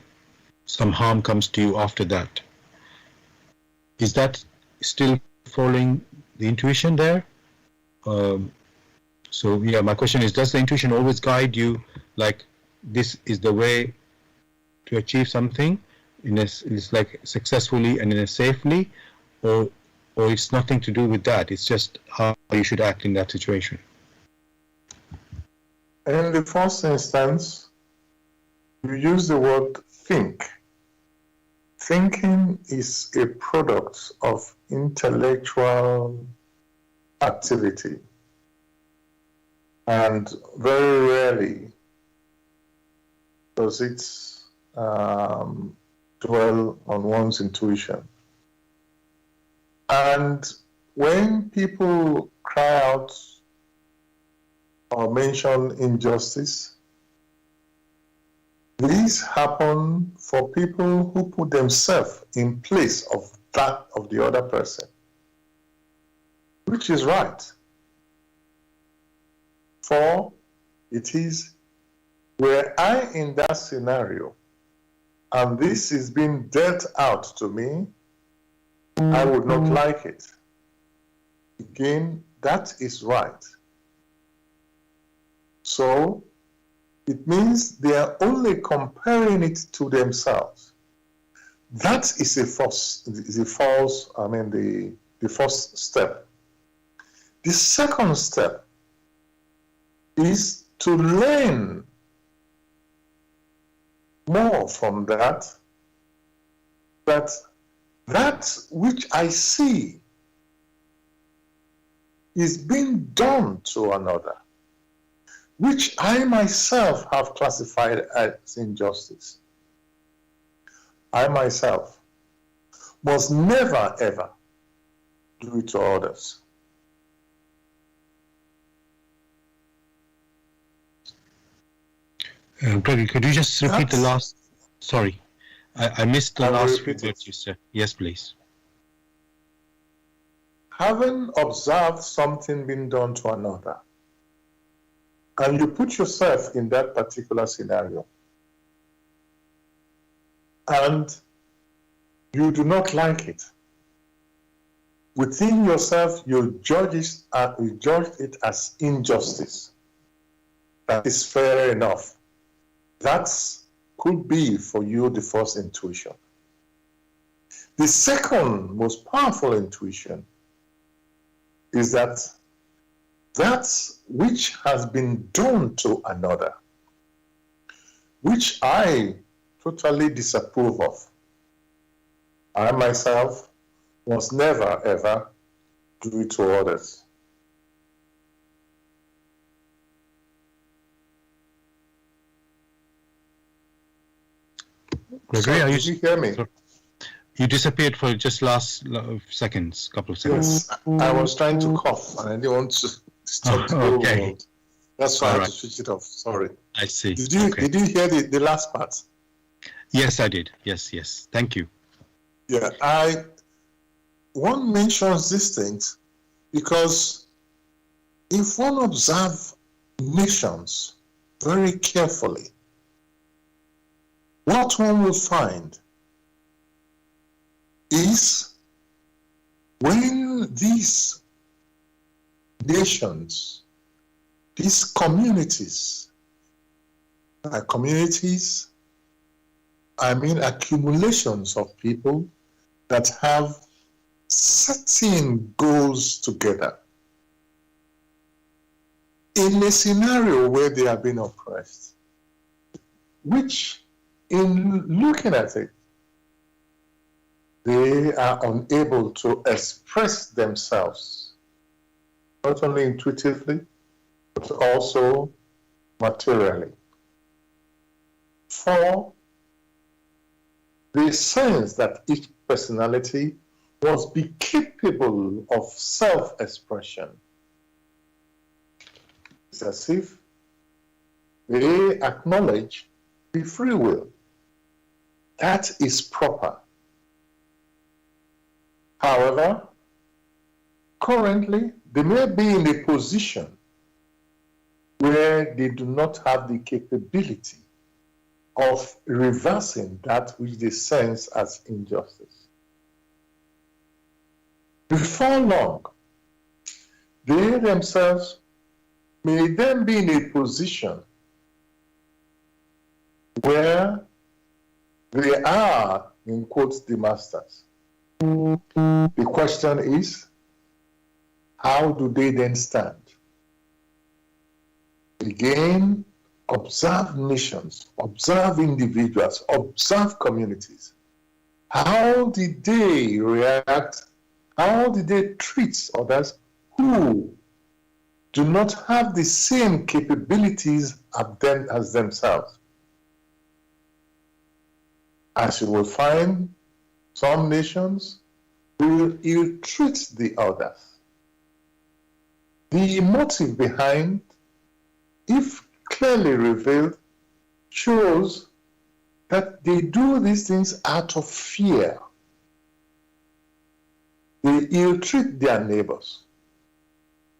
some harm comes to you after that. Is that still following the intuition there? So yeah, my question is, does the intuition always guide you, like this is the way to achieve something, is like successfully and in a safely, or it's nothing to do with that, it's just how you should act in that situation? In the first instance, you use the word think. Thinking is a product of intellectual activity, and very rarely does it dwell on one's intuition. And when people cry out or mention injustice, these happen for people who put themselves in place of that of the other person, which is right. For it is, were I in that scenario and this is being dealt out to me, I would not like it. Again, that is right. So it means they are only comparing it to themselves. That is the first step. The second step is to learn more from that which I see is being done to another, which I myself have classified as injustice. I myself must never ever do it to others. Gregory, could you just repeat the last? Sorry, I missed the last few words you said. Yes, please. Having observed something being done to another, and you put yourself in that particular scenario, and you do not like it, within yourself you judge it as injustice. That is fair enough. That could be for you the first intuition. The second most powerful intuition is that which has been done to another, which I totally disapprove of, I myself must never ever do it to others. Gregory, did you hear me? You disappeared for just last couple of seconds. Yes, I was trying to cough and I didn't want to stop the whole world. That's why I had to switch it off. Sorry. I see. Did you hear the last part? Yes, I did. Yes. Thank you. Yeah, one mentions these things because if one observes nations very carefully, what one will find is when these nations, these communities, I mean accumulations of people that have certain goals together in a scenario where they are being oppressed, which in looking at it, they are unable to express themselves, not only intuitively, but also materially. 4, the sense that each personality must be capable of self-expression. It's as if they acknowledge the free will. That is proper. However, currently, they may be in a position where they do not have the capability of reversing that which they sense as injustice. Before long, they themselves may then be in a position where they are, in quotes, the masters. The question is, how do they then stand? Again, observe nations, observe individuals, observe communities. How did they react? How did they treat others who do not have the same capabilities as themselves? As you will find, some nations will ill-treat the others. The motive behind, if clearly revealed, shows that they do these things out of fear. They ill-treat their neighbors.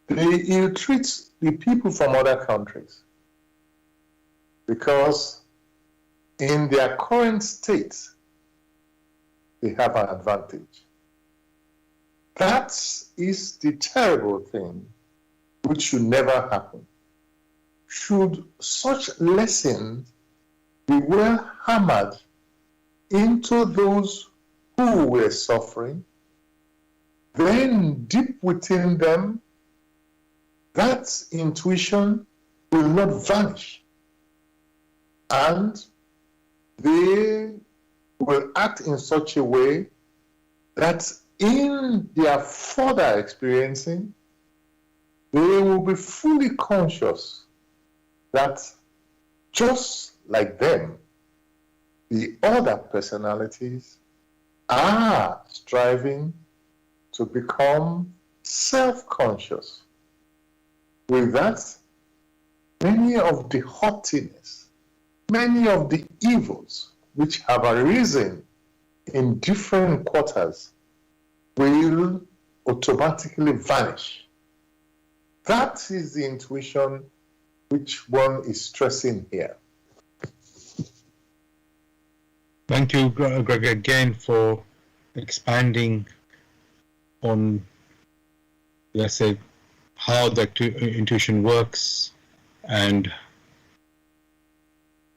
They ill-treat the people from other countries because in their current state, they have an advantage. That is the terrible thing which should never happen. Should such lessons be well hammered into those who were suffering, then deep within them, that intuition will not vanish, and they will act in such a way that in their further experiencing, they will be fully conscious that just like them, the other personalities are striving to become self-conscious. With that, many of the haughtiness, many of the evils which have arisen in different quarters will automatically vanish. That is the intuition which one is stressing here. Thank you, Greg, again for expanding on, let's say, how the intuition works and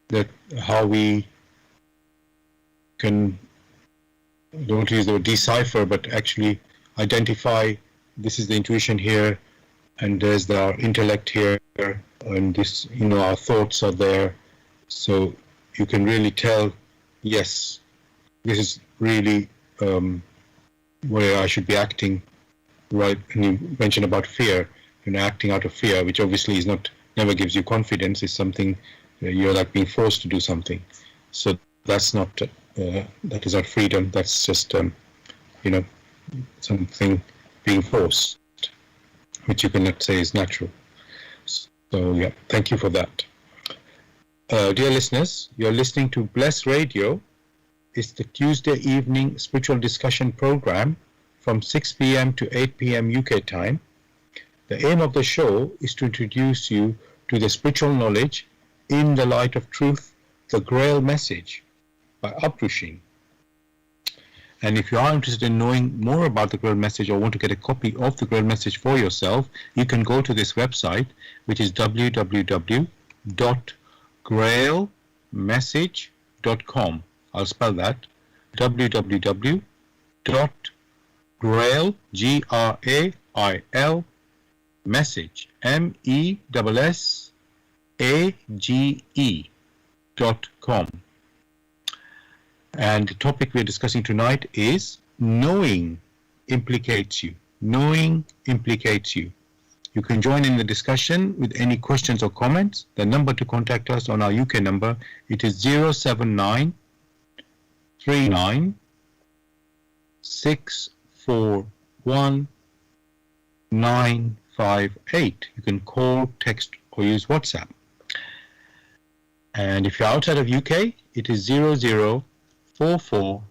that how we can, don't use the word decipher, but actually identify this is the intuition here and there's our intellect here and this, our thoughts are there. So you can really tell, yes, this is really where I should be acting, right? And you mentioned about fear, acting out of fear, which obviously is never gives you confidence. It's something you're like being forced to do something. So that's not, that is not freedom. That's just, something being forced, which you cannot say is natural. So yeah, thank you for that. Dear listeners, you're listening to Bless Radio. It's the Tuesday evening spiritual discussion program from 6 p.m. to 8 p.m. UK time. The aim of the show is to introduce you to the spiritual knowledge in the light of truth, the Grail Message by Uprushing. And if you are interested in knowing more about the Grail Message or want to get a copy of the Grail Message for yourself, you can go to this website, which is www.grailmessage.com. I'll spell that, www.grail, Grail, message, MESSAGE.com. And the topic we're discussing tonight is knowing implicates you. Knowing implicates you. You can join in the discussion with any questions or comments. The number to contact us on our UK number, it is 079 39 641 958. You can call, text, or use WhatsApp. And if you're outside of UK, it is 0044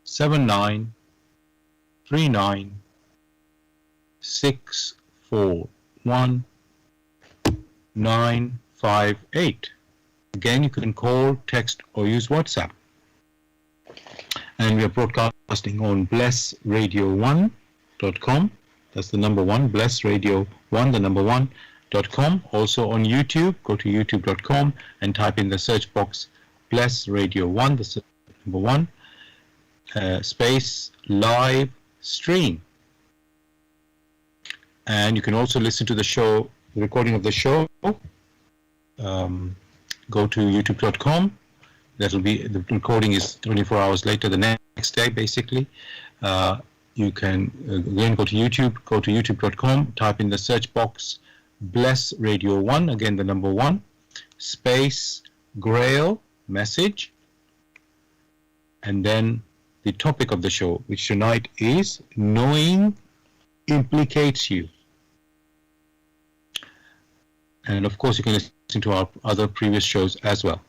79 39 641 958. Again, you can call, text, or use WhatsApp. And we are broadcasting on blessradio1.com. That's the number one, blessradio1, the number one.com. Also on YouTube, go to youtube.com and type in the search box blessradio1, the number one, space live stream. And you can also listen to the show, the recording of the show. Go to youtube.com. That'll be, the recording is 24 hours later, the next day, basically. You can again go to youtube.com, type in the search box Bless Radio 1, again the number one, space Grail Message, and then the topic of the show, which tonight is Knowing Implicates You. And of course you can listen to our other previous shows as well.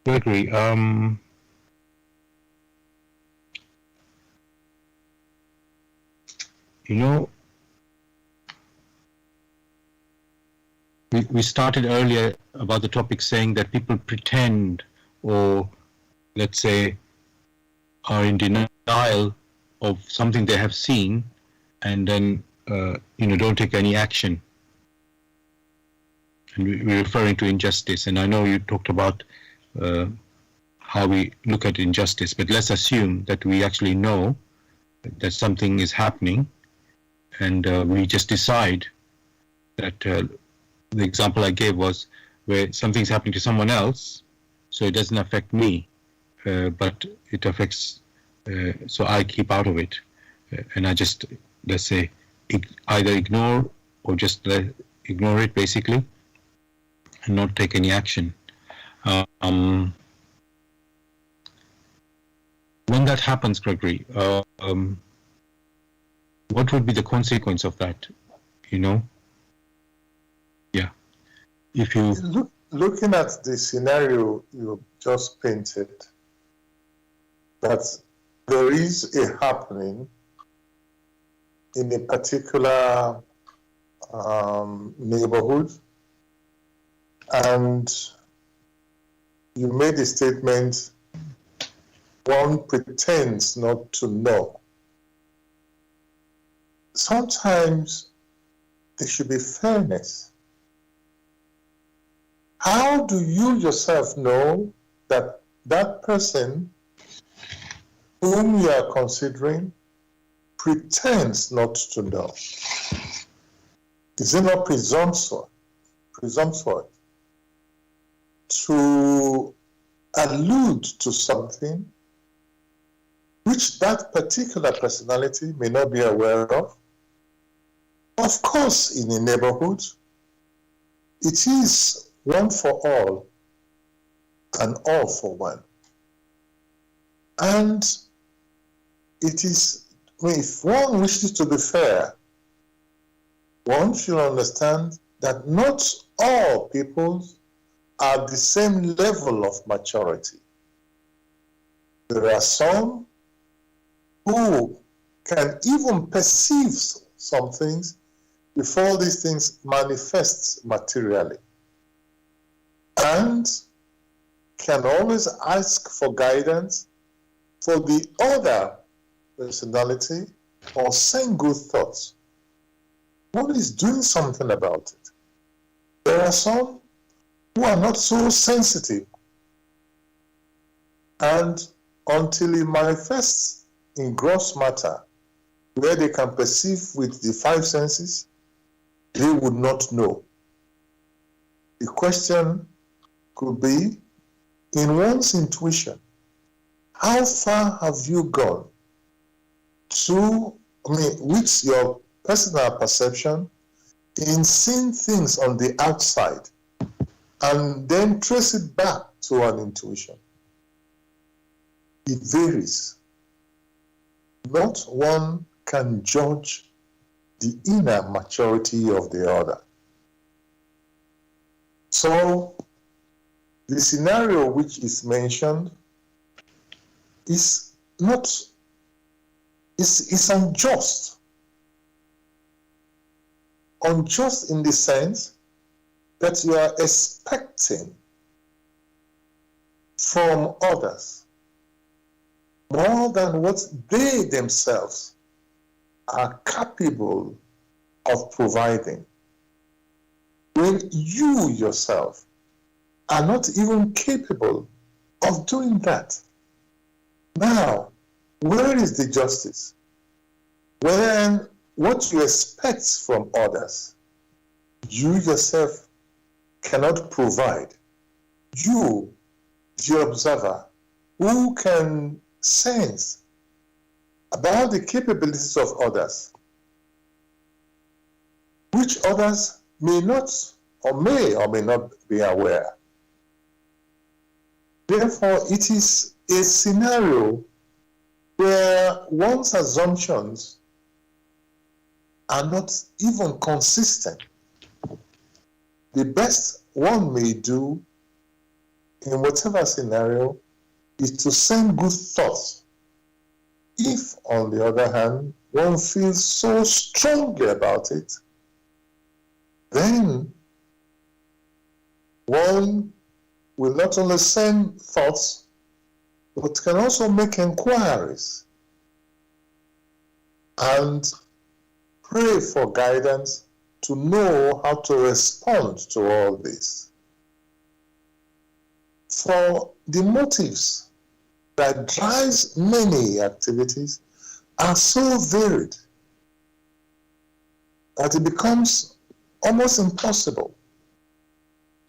Gregory, you know, we started earlier about the topic saying that people pretend, or let's say are in denial of something they have seen, and then don't take any action. And we're referring to injustice. And I know you talked about how we look at injustice, but let's assume that we actually know that something is happening, and we just decide that the example I gave was where something's happening to someone else, so it doesn't affect me, but it affects, so I keep out of it, and I just, let's say, either ignore or just ignore it basically, and not take any action. When that happens, Gregory, what would be the consequence of that? Yeah. If you looking at the scenario you just painted, that there is a happening in a particular neighborhood, and you made a statement, one pretends not to know. Sometimes there should be fairness. How do you yourself know that that person whom you are considering pretends not to know? Is it not presumptuous to allude to something which that particular personality may not be aware of? Of course, in a neighborhood, it is one for all and all for one. And it is, if one wishes to be fair, one should understand that not all people are the same level of maturity. There are some who can even perceive some things before these things manifest materially, and can always ask for guidance for the other personality or send good thoughts. One is doing something about it. There are some who are not so sensitive, and until it manifests in gross matter, where they can perceive with the five senses, they would not know. The question could be, in one's intuition, how far have you gone to with your personal perception in seeing things on the outside and then trace it back to an intuition. It varies. Not one can judge the inner maturity of the other. So, the scenario which is mentioned is unjust. Unjust in the sense that you are expecting from others more than what they themselves are capable of providing, when you yourself are not even capable of doing that. Now, where is the justice? When what you expect from others, you yourself cannot provide. You, the observer, who can sense about the capabilities of others, which others may not or may not be aware. Therefore, it is a scenario where one's assumptions are not even consistent. The best one may do in whatever scenario is to send good thoughts. If, on the other hand, one feels so strongly about it, then one will not only send thoughts, but can also make inquiries and pray for guidance to know how to respond to all this. For the motives that drives many activities are so varied that it becomes almost impossible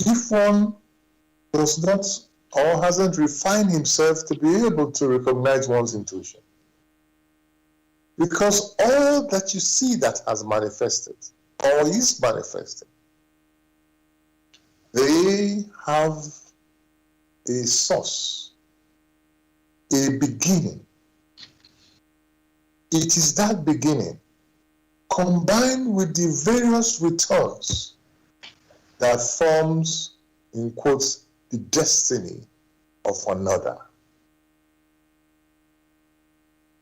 if one does not or hasn't refined himself to be able to recognize one's intuition. Because all that you see that has manifested or is manifesting, they have a source, a beginning. It is that beginning, combined with the various returns, that forms, in quotes, the destiny of another.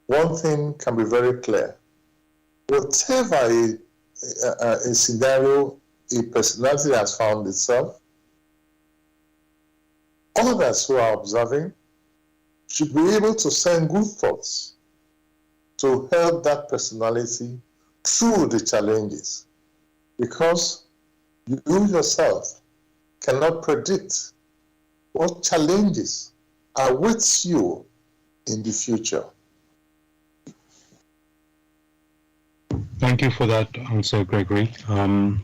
One thing can be very clear. Whatever a scenario, a personality has found itself, others who are observing should be able to send good thoughts to help that personality through the challenges, because you yourself cannot predict what challenges awaits you in the future. Thank you for that answer, Gregory. In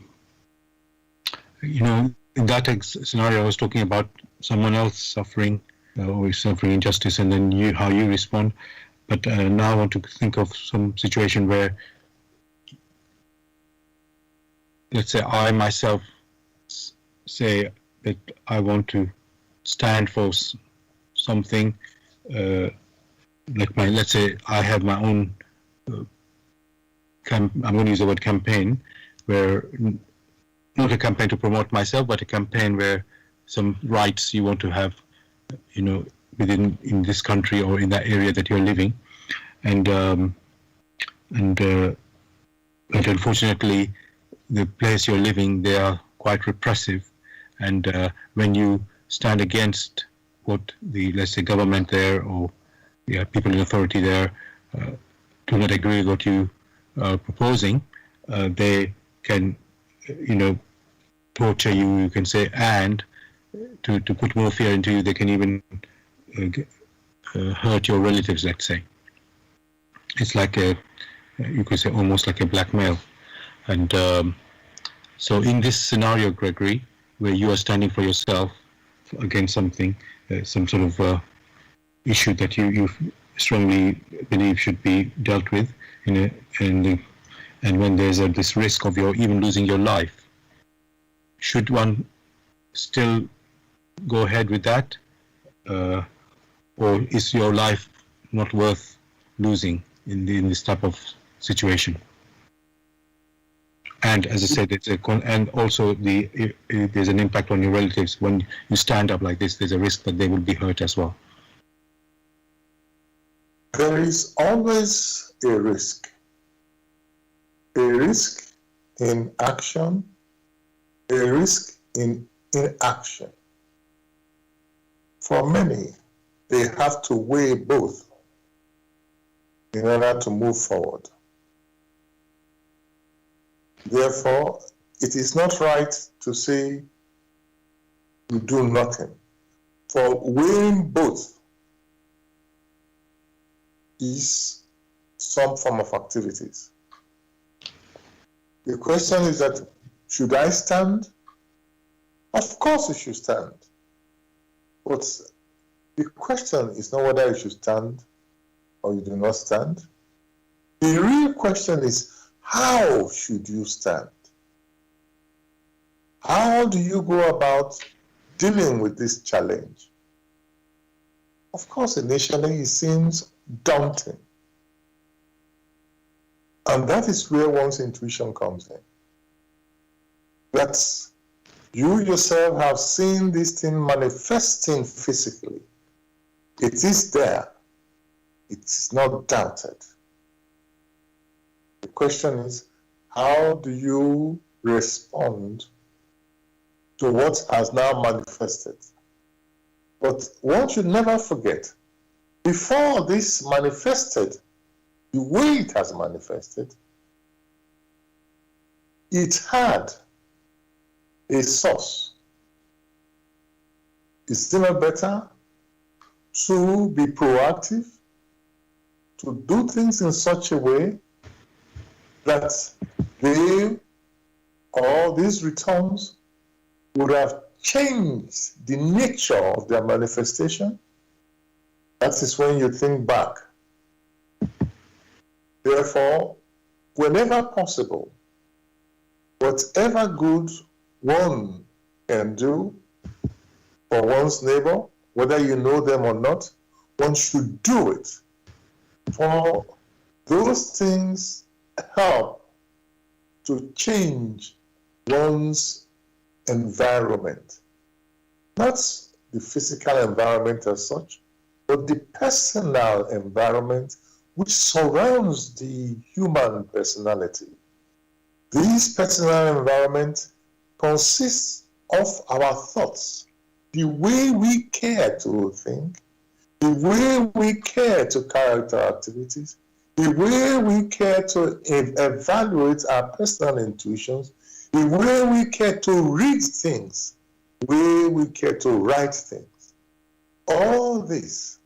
that scenario, I was talking about someone else suffering or suffering injustice, and then how you respond. But now I want to think of some situation where, let's say, I myself say that I want to stand for something. Let's say I have my own. I'm going to use the word campaign, where not a campaign to promote myself, but a campaign where some rights you want to have, in this country or in that area that you're living, but unfortunately, the place you're living, they are quite repressive, and when you stand against what the, let's say, government there or people in authority there do not agree with what you are proposing, they can, torture you, you can say, and to put more fear into you, they can even hurt your relatives, let's say. It's like you could say almost like a blackmail. And so in this scenario, Gregory, where you are standing for yourself against something, some sort of issue that you strongly believe should be dealt with, and when there's this risk of your even losing your life, should one still go ahead with that, or is your life not worth losing in this type of situation? And as I said, and also there's an impact on your relatives. When you stand up like this, there's a risk that they will be hurt as well. There is always a risk. A risk in action, a risk in inaction. For many, they have to weigh both in order to move forward. Therefore, it is not right to say you do nothing. For weighing both is some form of activities. The question is that, should I stand? Of course you should stand. But the question is not whether you should stand or you do not stand. The real question is, how should you stand? How do you go about dealing with this challenge? Of course, initially it seems daunting. And that is where one's intuition comes in. That you yourself have seen this thing manifesting physically. It is there. It is not doubted. The question is, how do you respond to what has now manifested? But one should never forget, before this manifested, the way it has manifested, it had a source. Is it not better to be proactive, to do things in such a way that they or these returns would have changed the nature of their manifestation? That is when you think back. Therefore, whenever possible, whatever good one can do for one's neighbor, whether you know them or not, one should do it. For those things help to change one's environment. Not the physical environment as such, but the personal environment which surrounds the human personality. This personal environment consists of our thoughts, the way we care to think, the way we care to carry out our activities, the way we care to evaluate our personal intuitions, the way we care to read things, the way we care to write things. All this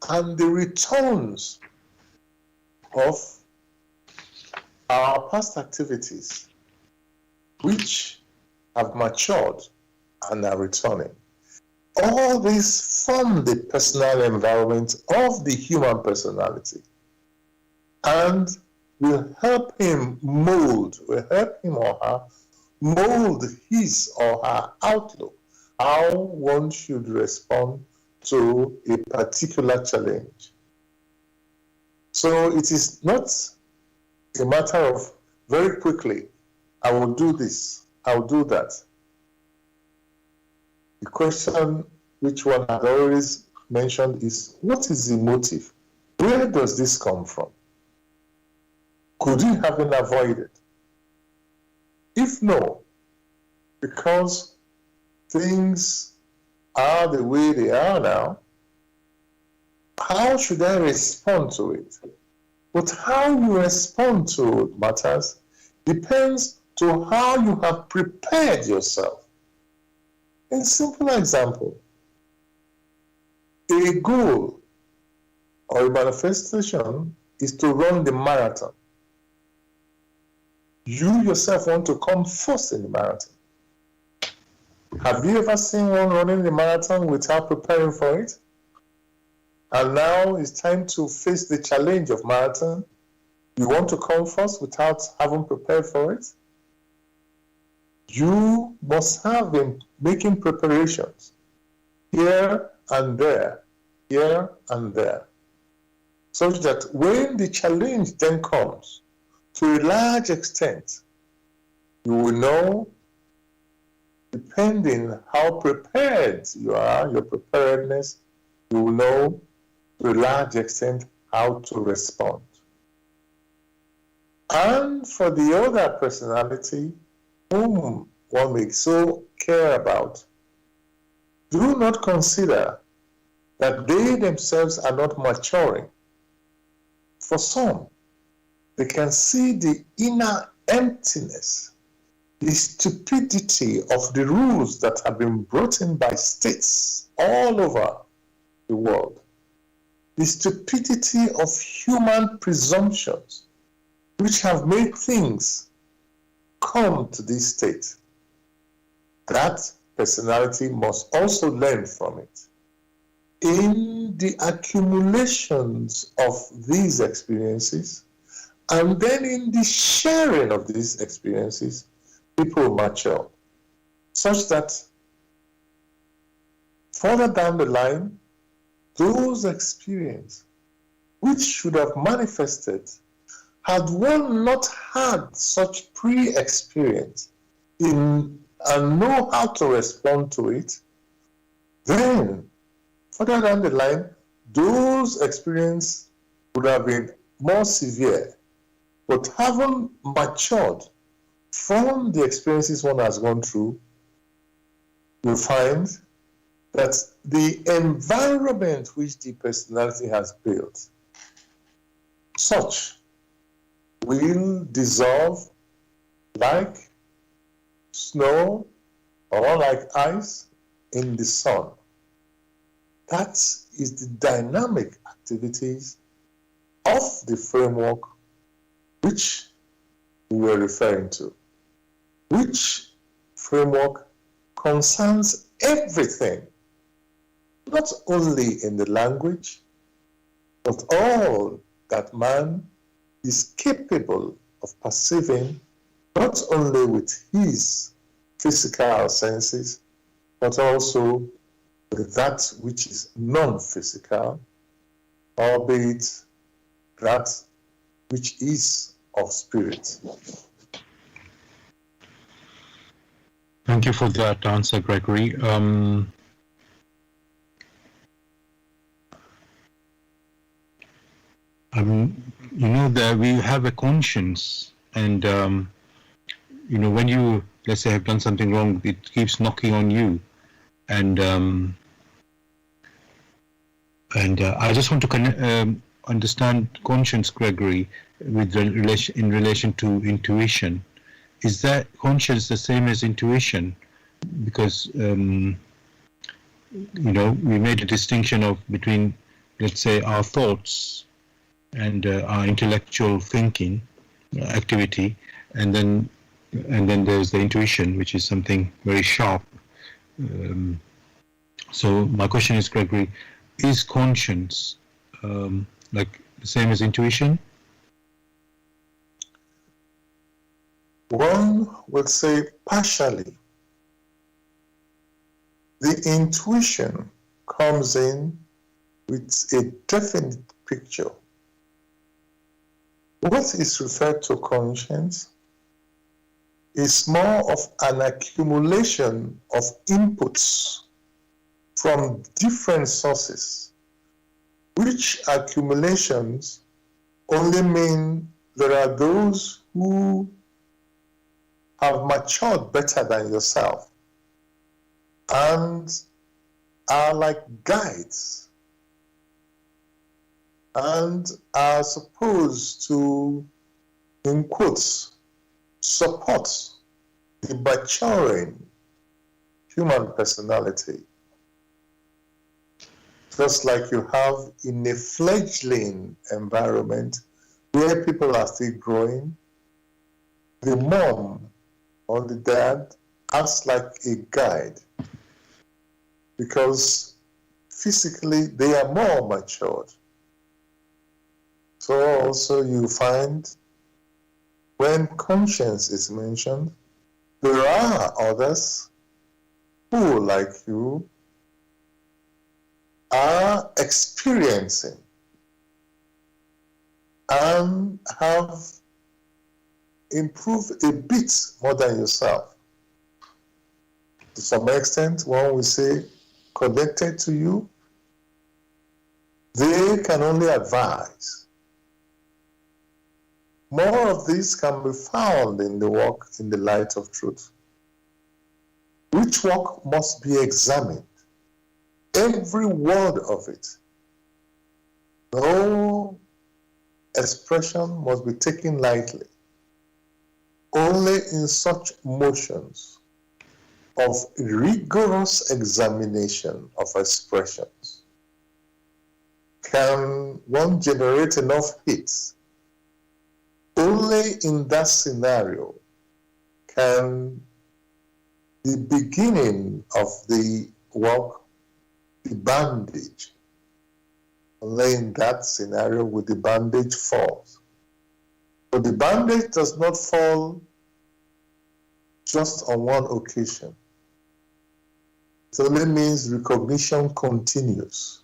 and the returns of our past activities which have matured and are returning. All these form the personal environment of the human personality and will help him mold, will help him or her mold his or her outlook, how one should respond to a particular challenge. So it is not a matter of very quickly, I will do this, I will do that. The question which one has always mentioned is, what is the motive? Where does this come from? Could it have been avoided? If no, because things are the way they are now, how should I respond to it? But how you respond to matters depends to how you have prepared yourself. A simple example, a goal or a manifestation is to run the marathon. You yourself want to come first in the marathon. Have you ever seen one running the marathon without preparing for it? And now it's time to face the challenge of marathon. You want to come first without having prepared for it? You must have been making preparations here and there, such that when the challenge then comes, to a large extent, you will know, depending how prepared you are, your preparedness, you will know to a large extent how to respond. And for the other personality, whom one may so care about, do not consider that they themselves are not maturing. For some, they can see the inner emptiness, the stupidity of the rules that have been brought in by states all over the world, the stupidity of human presumptions which have made things come to this state. That personality must also learn from it. In the accumulations of these experiences, and then in the sharing of these experiences, people mature, such that further down the line, those experiences which should have manifested had one not had such pre-experience in and know how to respond to it, then further down the line, those experiences would have been more severe. But having matured from the experiences one has gone through, you find that the environment which the personality has built, such will dissolve like snow or like ice in the sun. That is the dynamic activities of the framework which we were referring to, which framework concerns everything, not only in the language, but all that man is capable of perceiving, not only with his physical senses, but also with that which is non-physical, albeit that which is of spirit. Thank you for that answer, Gregory. You know that we have a conscience, and you know, when you, let's say, have done something wrong, it keeps knocking on you, and I just want to understand conscience, Gregory, with in relation to intuition. Is that conscience the same as intuition? Because you know, we made a distinction between, let's say, our thoughts and our intellectual thinking activity, and then there's the intuition, which is something very sharp. So my question is, Gregory, is conscience like the same as intuition? One would say partially. The intuition comes in with a definite picture. What is referred to conscience is more of an accumulation of inputs from different sources, which accumulations only mean there are those who have matured better than yourself and are like guides and are supposed to, in quotes, support the maturing human personality. Just like you have in a fledgling environment where people are still growing, the mom or the dad acts like a guide because physically they are more matured. So also you find when conscience is mentioned, there are others who, like you, are experiencing and have improved a bit more than yourself. To some extent, one will say, connected to you, they can only advise. More of this can be found in the work in the light of truth, which work must be examined, every word of it. No expression must be taken lightly. Only in such motions of rigorous examination of expressions can one generate enough hits. Only in that scenario can the beginning of the work be bandaged. Only in that scenario will the bandage fall. But the bandage does not fall just on one occasion. It only means recognition continues.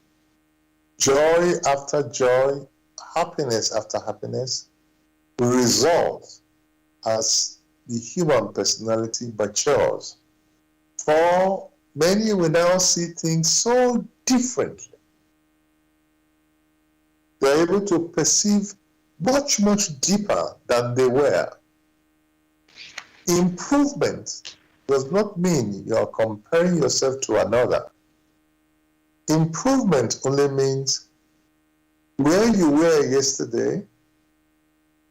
Joy after joy, happiness after happiness will result as the human personality matures. For many will now see things so differently. They're able to perceive much, much deeper than they were. Improvement does not mean you are comparing yourself to another. Improvement only means where you were yesterday,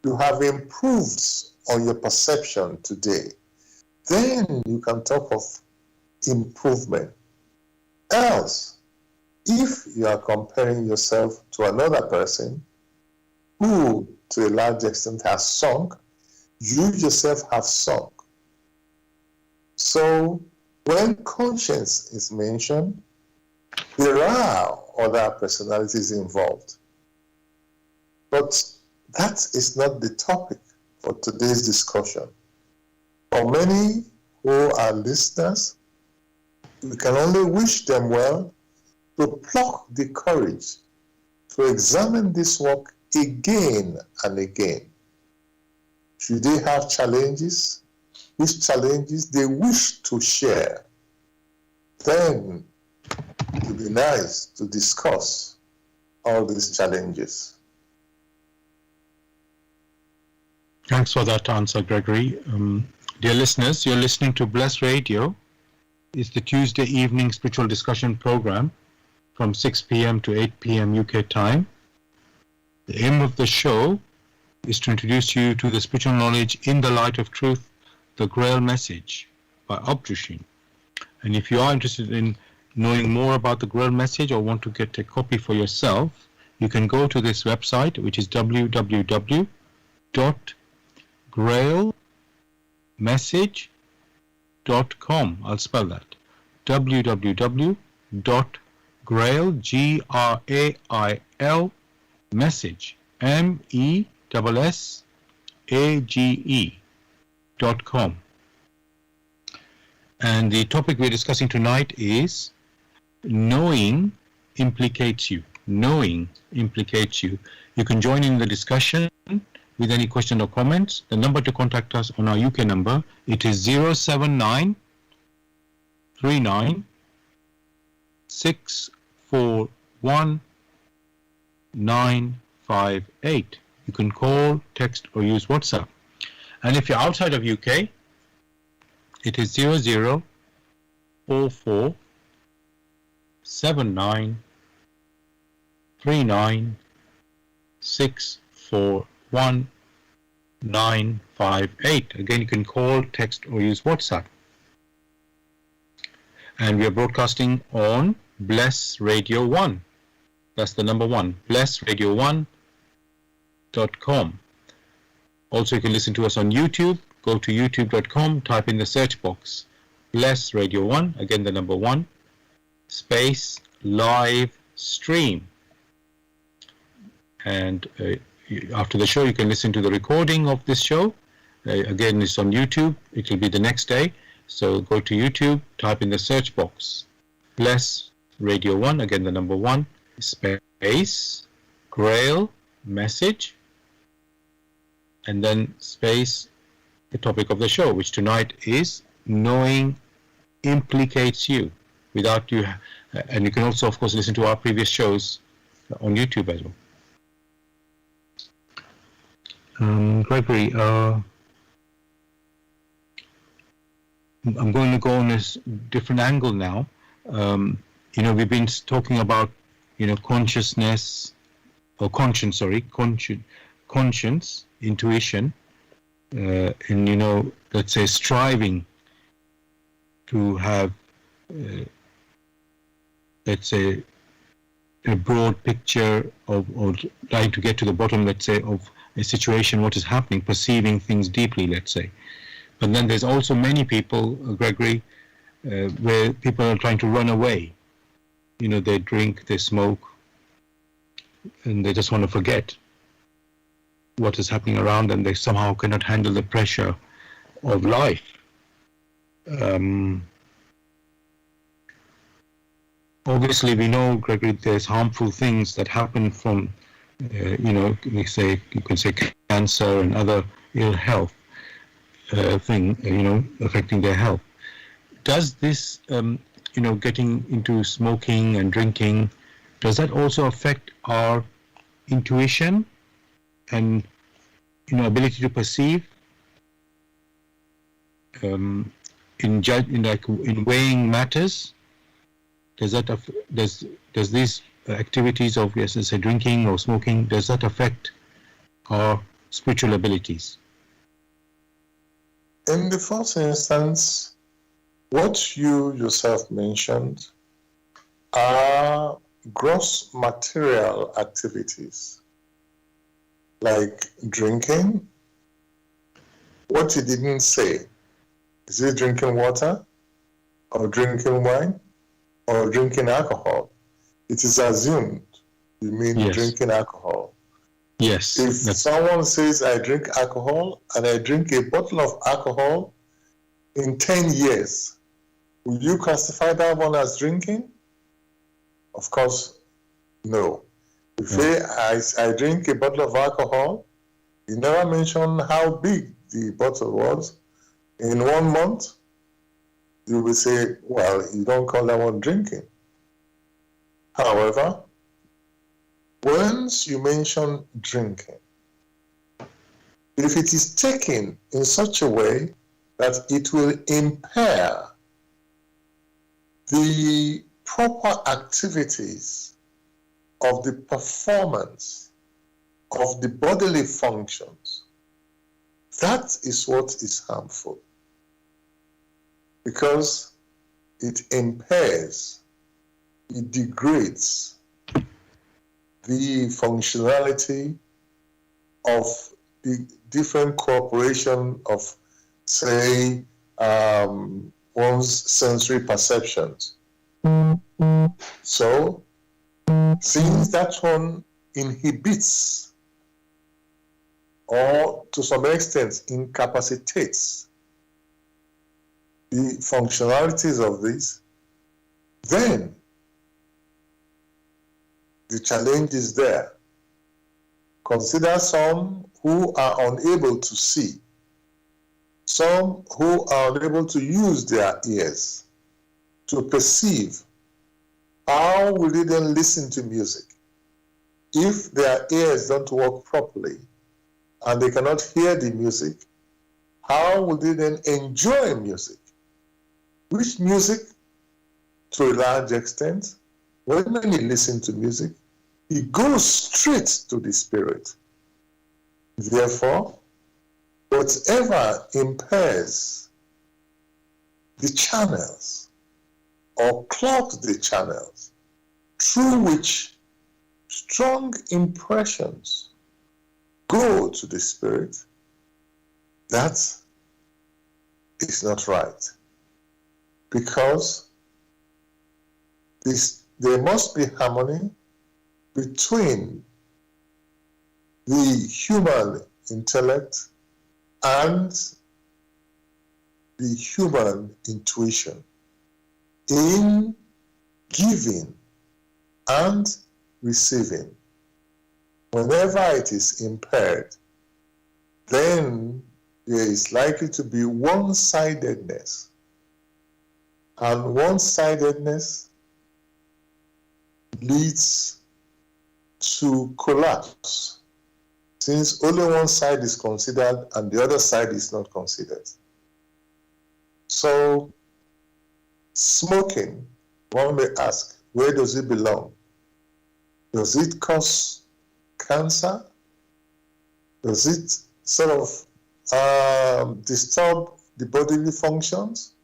you have improved on your perception today. Then you can talk of improvement. Else, if you are comparing yourself to another person who, to a large extent, has sunk, you yourself have sunk. So, when conscience is mentioned, there are other personalities involved. But that is not the topic for today's discussion. For many who are listeners, we can only wish them well to pluck the courage to examine this work again and again. Should they have challenges, which challenges they wish to share, then it would be nice to discuss all these challenges. Thanks for that answer, Gregory. Dear listeners, you're listening to Bless Radio. It's the Tuesday evening spiritual discussion program from 6 p.m. to 8 p.m. UK time. The aim of the show is to introduce you to the spiritual knowledge in the light of truth, the Grail Message by Updrushin. And if you are interested in knowing more about the Grail Message or want to get a copy for yourself, you can go to this website, which is www.grailmessage.com. I'll spell that. www.grail, Grail, message, MESSAGE.com. And the topic we're discussing tonight is knowing implicates you. Knowing implicates you. You can join in the discussion with any question or comments. The number to contact us on our UK number, it is 079 39 641 958. You can call, text or use WhatsApp. And if you're outside of UK, it is 0044 79 39 641 958. Again, you can call, text or use WhatsApp. And we are broadcasting on Bless Radio 1. That's the number 1, blessradio1.com. Also, you can listen to us on YouTube. Go to youtube.com, type in the search box, Bless Radio 1, again the number 1, space live stream. And after the show, you can listen to the recording of this show. Again, it's on YouTube. It will be the next day. So go to YouTube, type in the search box, Bless Radio 1, again the number 1, space, Grail Message, and then space, the topic of the show, which tonight is Knowing Implicates You. Without you, and you can also, of course, listen to our previous shows on YouTube as well. Gregory, I'm going to go on a different angle now. We've been talking about, consciousness, or conscience, conscience, intuition, and, let's say striving to have, let's say, a broad picture of, or trying to get to the bottom, let's say, of a situation, what is happening, perceiving things deeply, let's say. But then there's also many people, Gregory, where people are trying to run away. They drink, they smoke, and they just want to forget what is happening around them. They somehow cannot handle the pressure of life. Obviously, we know, Gregory, there's harmful things that happen from, you can say cancer and other ill health. Affecting their health. Does this, getting into smoking and drinking, does that also affect our intuition and, ability to perceive? In weighing matters, does these activities of, let's say, drinking or smoking, does that affect our spiritual abilities? In the first instance, what you yourself mentioned are gross material activities, like drinking. What he didn't say, is it drinking water, or drinking wine, or drinking alcohol? It is assumed you mean Yes. Drinking alcohol. Yes. If someone says, I drink alcohol, and I drink a bottle of alcohol in 10 years, will you classify that one as drinking? Of course, no. If I drink a bottle of alcohol, you never mention how big the bottle was. In 1 month, you will say, well, you don't call that one drinking. However, once you mention drinking, if it is taken in such a way that it will impair the proper activities of the performance of the bodily functions, that is what is harmful, because it impairs, it degrades the functionality of the different cooperation of, say, one's sensory perceptions. So, since that one inhibits or to some extent incapacitates the functionalities of this, then the challenge is there. Consider some who are unable to see, some who are unable to use their ears to perceive. How will they then listen to music if their ears don't work properly and they cannot hear the music? How will they then enjoy music? Which music, to a large extent, when you listen to music, it goes straight to the spirit. Therefore, whatever impairs the channels or clogs the channels through which strong impressions go to the spirit, that is not right. Because there must be harmony between the human intellect and the human intuition in giving and receiving. Whenever it is impaired, then there is likely to be one-sidedness. And one-sidedness leads to collapse, since only one side is considered and the other side is not considered. So, smoking, one may ask, where does it belong? Does it cause cancer? Does it sort of disturb the bodily functions?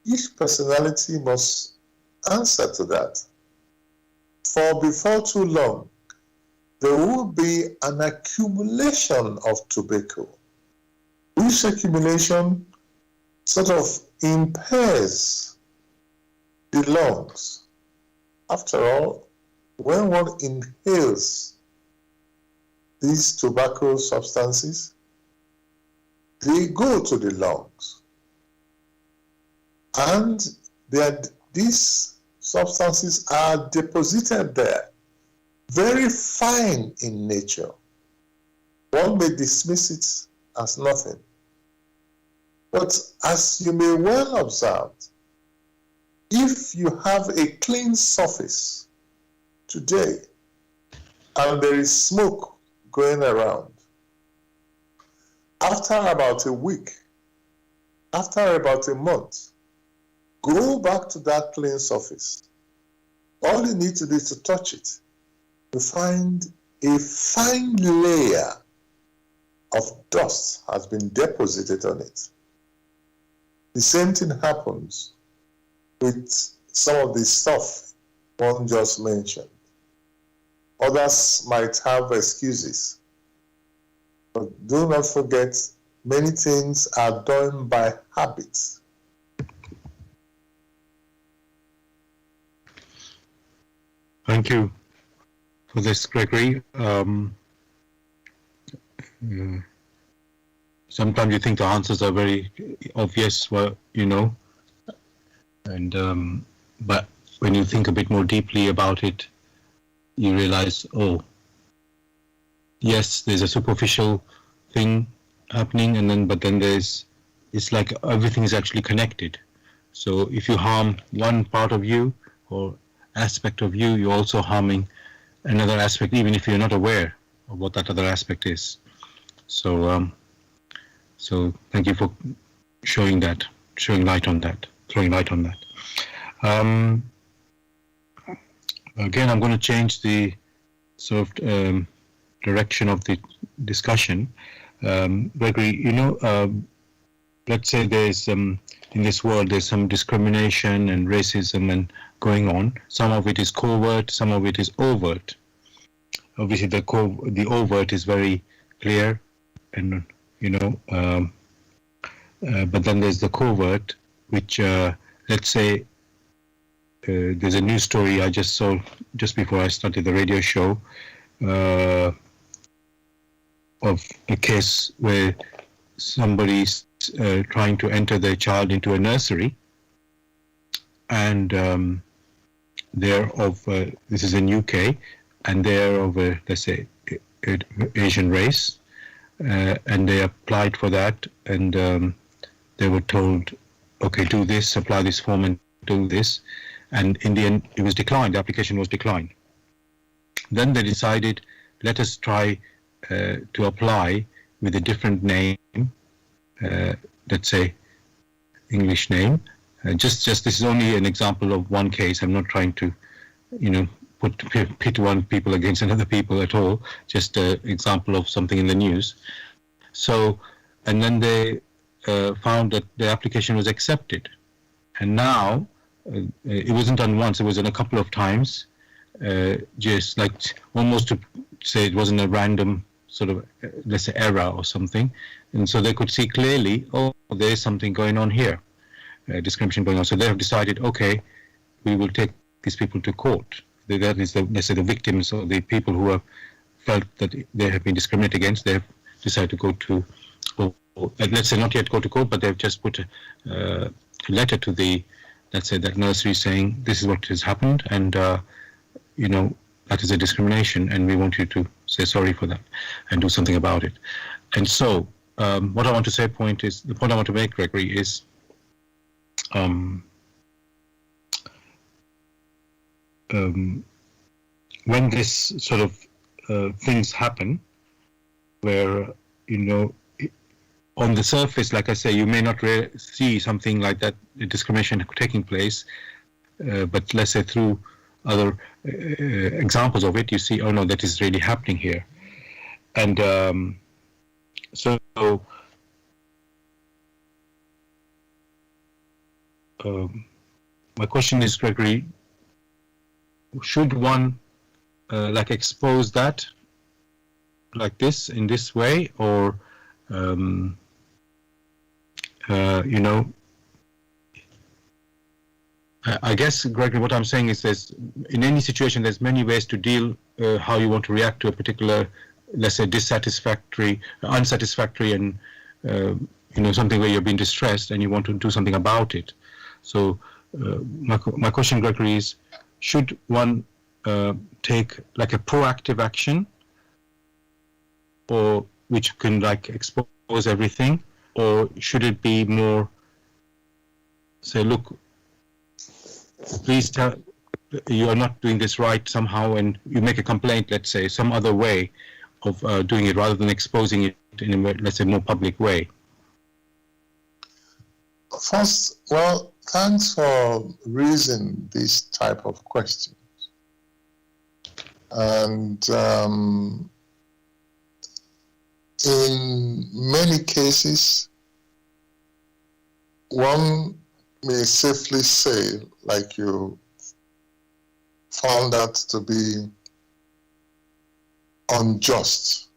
Each personality must answer to that. For before too long, there will be an accumulation of tobacco, which accumulation sort of impairs the lungs. After all, when one inhales these tobacco substances, they go to the lungs. And these substances are deposited there, very fine in nature. One may dismiss it as nothing. But as you may well observe, if you have a clean surface today and there is smoke going around, after about a week, after about a month, go back to that clean surface. All you need to do is to touch it. You find a fine layer of dust has been deposited on it. The same thing happens with some of the stuff one just mentioned. Others might have excuses. But do not forget, many things are done by habit. Thank you for this, Gregory. Sometimes you think the answers are very obvious, well, you know, and but when you think a bit more deeply about it, you realize, oh, yes, there's a superficial thing happening, and but then it's like everything is actually connected. So if you harm one part of you or aspect of you, you're also harming another aspect, even if you're not aware of what that other aspect is. So thank you for showing light on that, throwing light on that. Again, I'm going to change the sort of direction of the discussion. Gregory, you know, let's say there's in this world there's some discrimination and racism and going on. Some of it is covert, some of it is overt. Obviously, the overt is very clear, and you know, but then there's the covert, which let's say there's a news story I just saw just before I started the radio show of a case where somebody's trying to enter their child into a nursery, and they're of this is in UK, and they're of a, let's say, Asian race, and they applied for that, and they were told, okay, do this, apply this form and do this, and in the end it was declined, the application was declined. Then they decided, let us try to apply with a different name, let's say English name. Just this is only an example of one case. I'm not trying to, you know, pit one people against another people at all. Just an example of something in the news. So, and then they found that the application was accepted, and now it wasn't done once; it was done a couple of times, just like almost to say it wasn't a random sort of, let's say, error or something, and so they could see clearly, oh, there is something going on here, discrimination going on. So they have decided, okay, we will take these people to court. That is, let's say, the victims or the people who are felt that they have been discriminated against, they have decided to go to, or let's say not yet go to court, but they've just put a letter to the, let's say, that nursery saying this is what has happened, and you know, that is a discrimination, and we want you to say sorry for that and do something about it. And so what I want to say, the point I want to make, Gregory, is when this sort of things happen, where, you know, on the surface, like I say, you may not see something like that, discrimination taking place, but let's say through other examples of it, you see, oh no, that is really happening here. And so my question is, Gregory, should one like expose that like this, in this way, or you know, I guess, Gregory, what I'm saying is there's, in any situation, there's many ways to deal, how you want to react to a particular, let's say, unsatisfactory, and you know, something where you're being distressed and you want to do something about it. So my question, Gregory, is, should one take like a proactive action, or which can like expose everything, or should it be more, say, look, please tell, you are not doing this right somehow, and you make a complaint, let's say, some other way of doing it, rather than exposing it in a, let's say, more public way? First, well, thanks for raising this type of questions. And in many cases, one may safely say, like you found that to be unjust,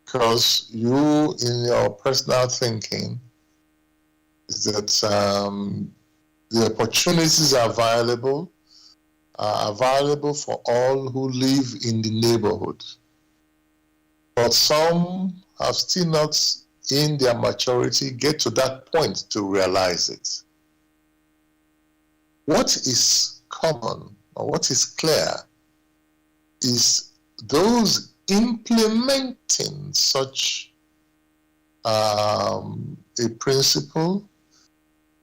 because you, in your personal thinking, is that the opportunities are available for all who live in the neighborhood. But some have still not, in their maturity, get to that point to realize it. What is common, or what is clear, is those implementing such a principle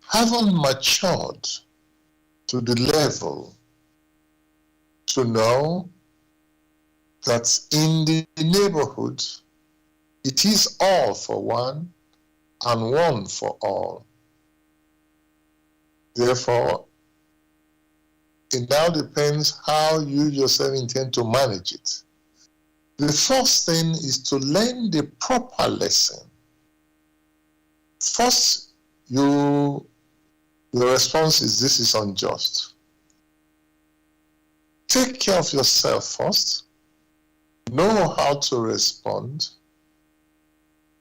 haven't matured to the level to know that in the neighborhood, it is all for one and one for all. Therefore, it now depends how you yourself intend to manage it. The first thing is to learn the proper lesson. First, the response is, this is unjust. Take care of yourself first. Know how to respond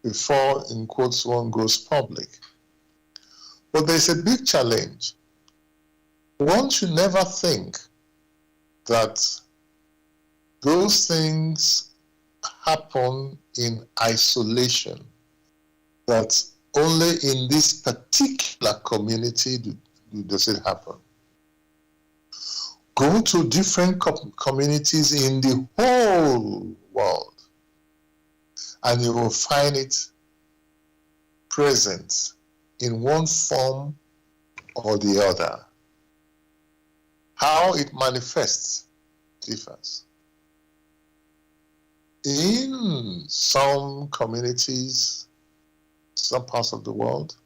before, in quotes, one goes public. But there's a big challenge. One should never think that those things happen in isolation, that only in this particular community does it happen. Go to different communities in the whole world, and you will find it present in one form or the other. How it manifests differs. In some communities, some parts of the world,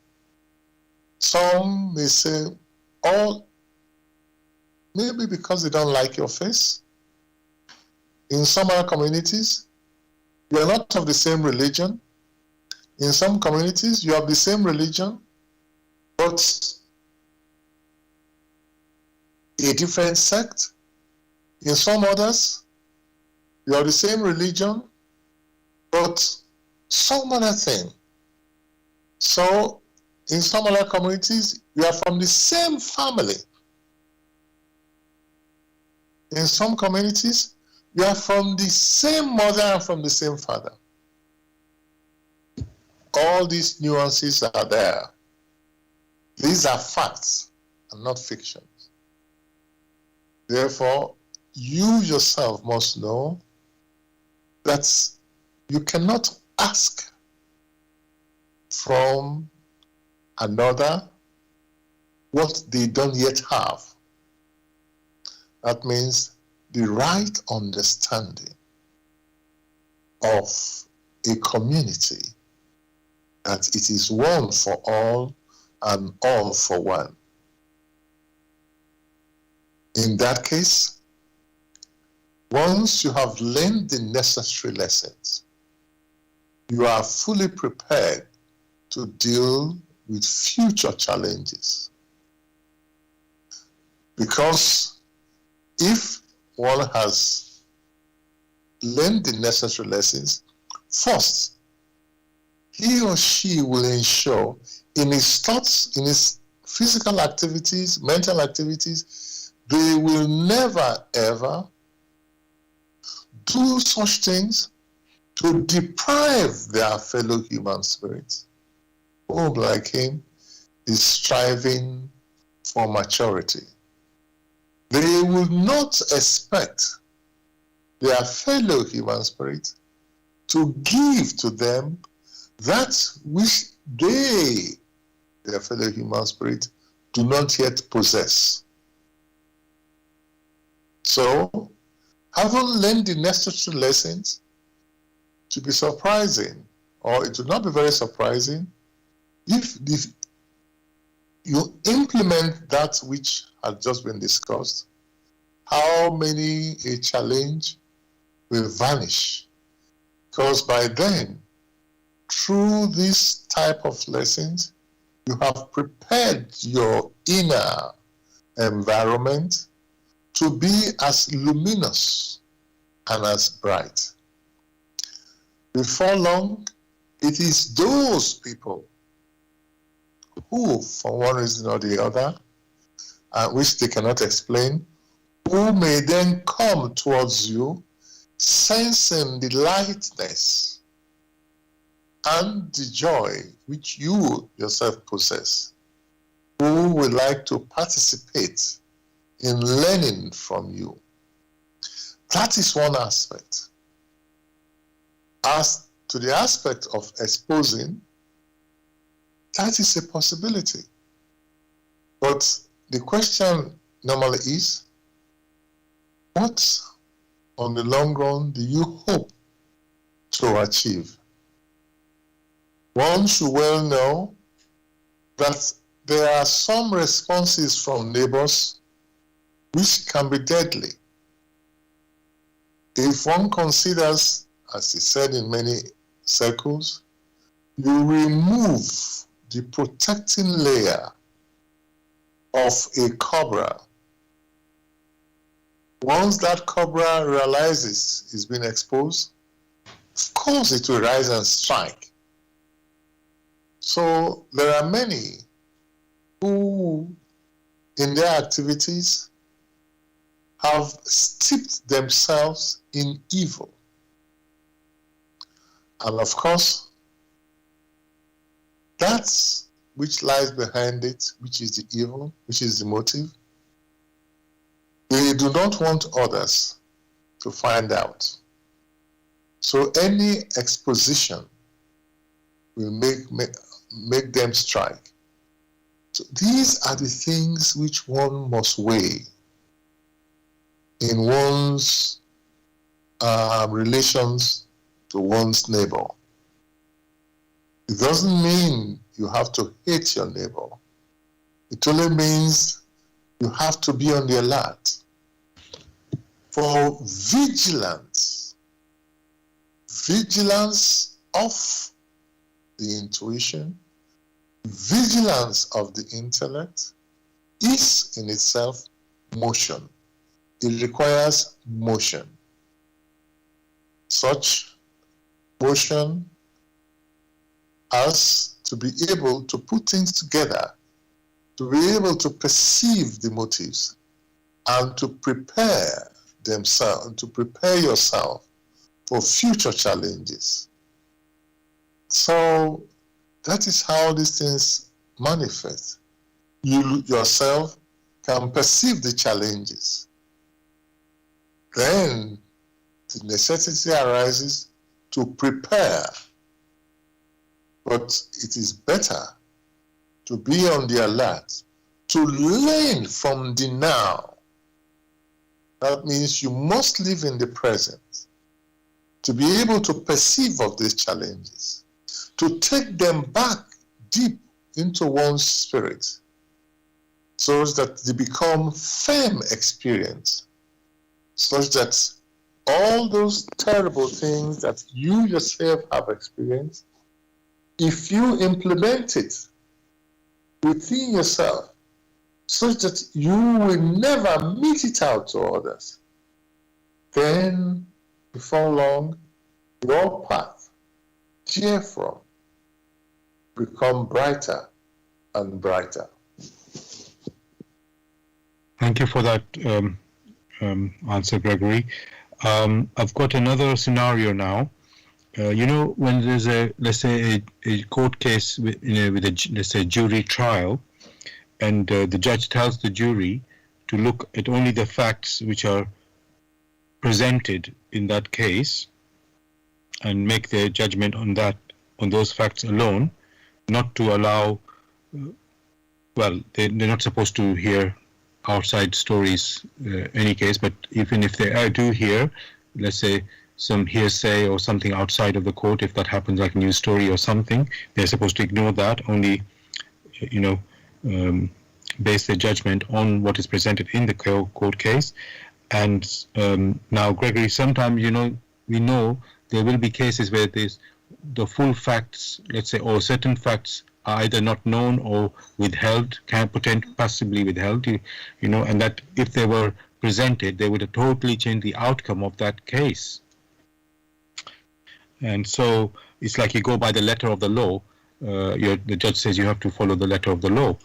some may say, maybe because they don't like your face. In some other communities, you are not of the same religion. In some communities, you have the same religion, but a different sect. In some others, you have the same religion, but some other thing. So, in some other communities, you are from the same family. In some communities, You are from the same mother and from the same father. All these nuances are there. These are facts and not fictions. Therefore, you yourself must know that you cannot ask from another what they don't yet have. That means the right understanding of a community, that it is one for all and all for one. In that case, once you have learned the necessary lessons, you are fully prepared to deal with future challenges. Because if one has learned the necessary lessons, first, he or she will ensure in his thoughts, in his physical activities, mental activities, they will never ever do such things to deprive their fellow human spirits, who, like him, is striving for maturity. They will not expect their fellow human spirit to give to them that which they, their fellow human spirit, do not yet possess. So, having learned the necessary lessons, to be surprising, or it would not be very surprising, if you implement that which has just been discussed, how many a challenge will vanish. Because by then, through this type of lessons, you have prepared your inner environment to be as luminous and as bright. Before long, it is those people who, for one reason or the other, which they cannot explain, who may then come towards you, sensing the lightness and the joy which you yourself possess, who would like to participate in learning from you. That is one aspect. As to the aspect of exposing, that is a possibility. But the question normally is, what on the long run do you hope to achieve? One should well know that there are some responses from neighbors which can be deadly. If one considers, as is said in many circles, you remove the protecting layer of a cobra. Once that cobra realizes it's been exposed, of course it will rise and strike. So there are many who, in their activities, have steeped themselves in evil. And of course, that's which lies behind it, which is the evil, which is the motive. They do not want others to find out. So any exposition will make them strike. So these are the things which one must weigh in one's relations to one's neighbor. It doesn't mean you have to hate your neighbor. It only means you have to be on the alert for vigilance of the intuition, vigilance of the intellect is in itself motion. It requires motion. Such motion as to be able to put things together, to be able to perceive the motives, and to prepare themselves, to prepare yourself for future challenges. So that is how these things manifest. You yourself can perceive the challenges. Then the necessity arises to prepare. But it is better to be on the alert, to learn from the now. That means you must live in the present to be able to perceive of these challenges, to take them back deep into one's spirit so that they become firm experience, such that all those terrible things that you yourself have experienced, if you implement it within yourself, such that you will never mete it out to others, then before long, your path, therefrom, become brighter and brighter. Thank you for that answer, Gregory. I've got another scenario now. When there's let's say a court case with a, let's say, jury trial, and the judge tells the jury to look at only the facts which are presented in that case and make their judgment on those facts alone, not to allow, well, they're not supposed to hear outside stories any case, but even if they do hear, let's say, some hearsay or something outside of the court, if that happens, like a news story or something, they're supposed to ignore that, only, base their judgment on what is presented in the court case. And now, Gregory, sometimes, we know there will be cases where there's the full facts, let's say, or certain facts are either not known or withheld, possibly withheld, and that if they were presented, they would have totally changed the outcome of that case. And so it's like you go by the letter of the law. The judge says you have to follow the letter of the law.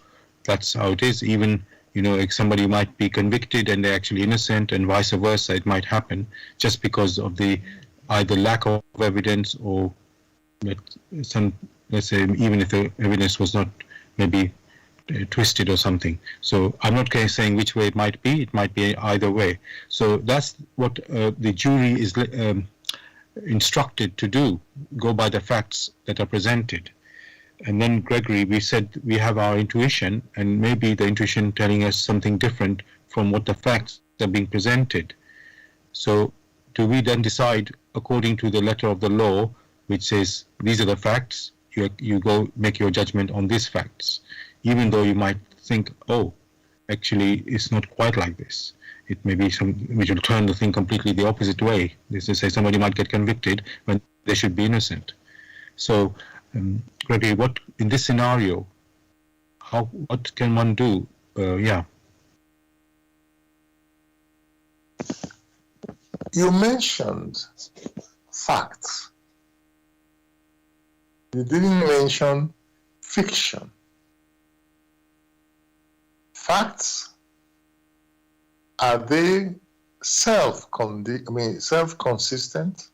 That's how it is. Even, if somebody might be convicted and they're actually innocent, and vice versa, it might happen just because of the either lack of evidence or some, let's say, even if the evidence was not maybe twisted or something. So I'm not saying which way it might be either way. So that's what the jury is instructed to do, go by the facts that are presented. And then, Gregory, we said we have our intuition, and maybe the intuition telling us something different from what the facts are being presented. So do we then decide according to the letter of the law, which says these are the facts, you go make your judgment on these facts, even though you might think, oh, actually it's not quite like this. It may be which will turn the thing completely the opposite way. This is to say, somebody might get convicted when they should be innocent. So, Gregory, what in this scenario, what can one do? You mentioned facts. You didn't mention fiction. Facts, are they self-consistent?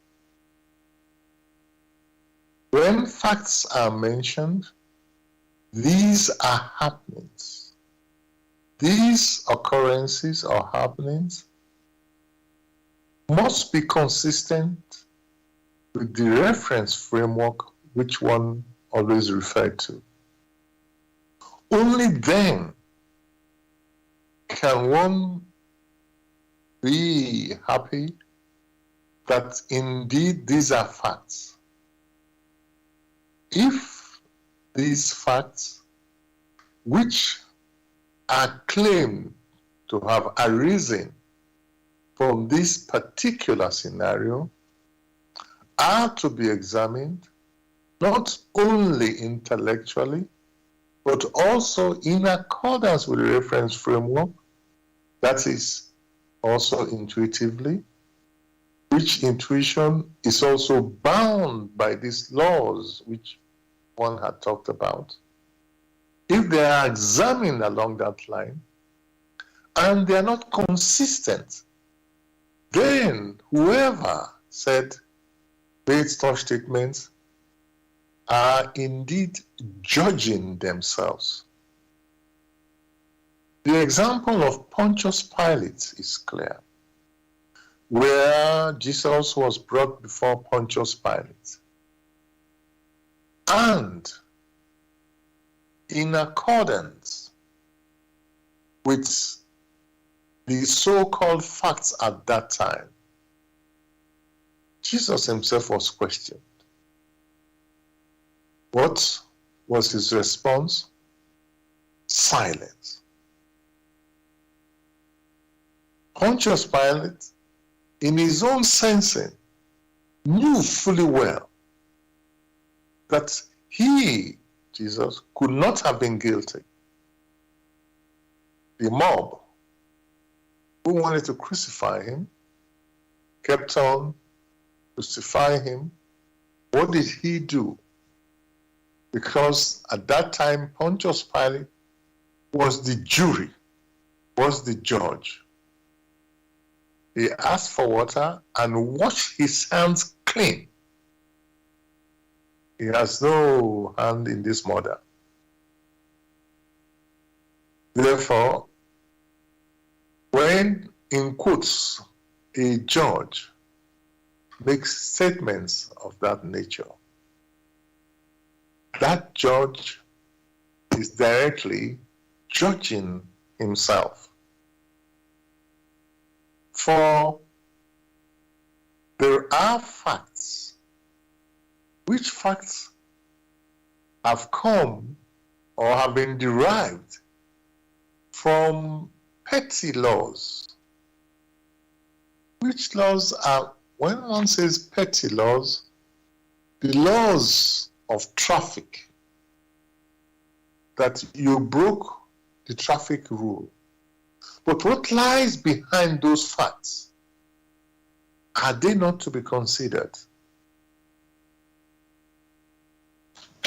When facts are mentioned, these are happenings. These occurrences or happenings must be consistent with the reference framework which one always referred to. Only then can one be happy that indeed these are facts. If these facts, which are claimed to have arisen from this particular scenario, are to be examined not only intellectually, but also in accordance with the reference framework, that is also intuitively, which intuition is also bound by these laws which one had talked about. If they are examined along that line, and they are not consistent then whoever said made such statements are indeed judging themselves. The example of Pontius Pilate is clear, where Jesus was brought before Pontius Pilate. And in accordance with the so-called facts at that time, Jesus himself was questioned. What was his response? Silence. Pontius Pilate, in his own sensing, knew fully well that he, Jesus, could not have been guilty. The mob who wanted to crucify him kept on crucifying him. What did he do? Because at that time, Pontius Pilate was the jury, was the judge. He asked for water and washed his hands clean. He has no hand in this murder. Therefore, when, in quotes, a judge makes statements of that nature, that judge is directly judging himself. For there are facts, which facts have come or have been derived from petty laws. Which laws are, when one says petty laws, the laws of traffic, that you broke the traffic rule. But what lies behind those facts? Are they not to be considered?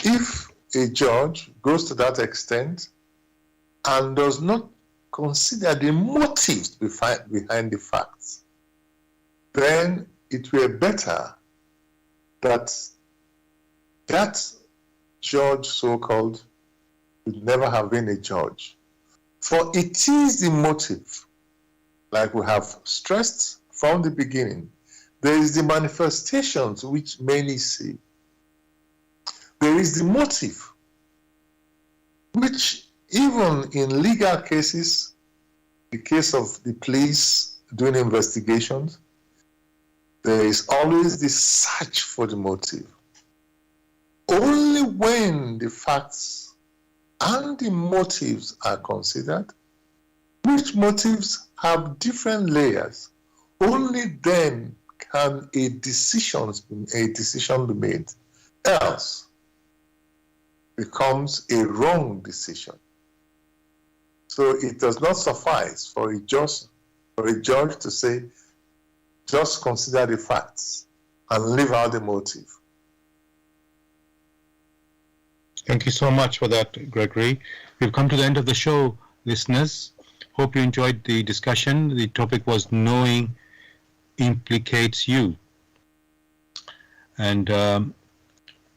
If a judge goes to that extent and does not consider the motives behind the facts, then it were better that that judge, so-called, would never have been a judge. For it is the motive, like we have stressed from the beginning. There is the manifestations which many see. There is the motive, which even in legal cases, the case of the police doing investigations, there is always the search for the motive. Only when the facts and the motives are considered, which motives have different layers, only then can a decision be made. Else becomes a wrong decision. So it does not suffice for a judge to say, just consider the facts and leave out the motive. Thank you so much for that, Gregory. We've come to the end of the show, listeners. Hope you enjoyed the discussion. The topic was knowing implicates you. And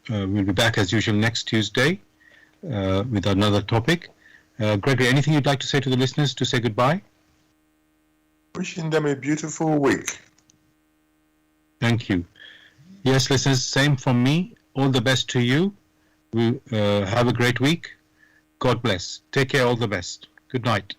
we'll be back as usual next Tuesday with another topic. Gregory, anything you'd like to say to the listeners to say goodbye? Wishing them a beautiful week. Thank you. Yes, listeners, same from me. All the best to you. Have a great week. God bless. Take care. All the best. Good night.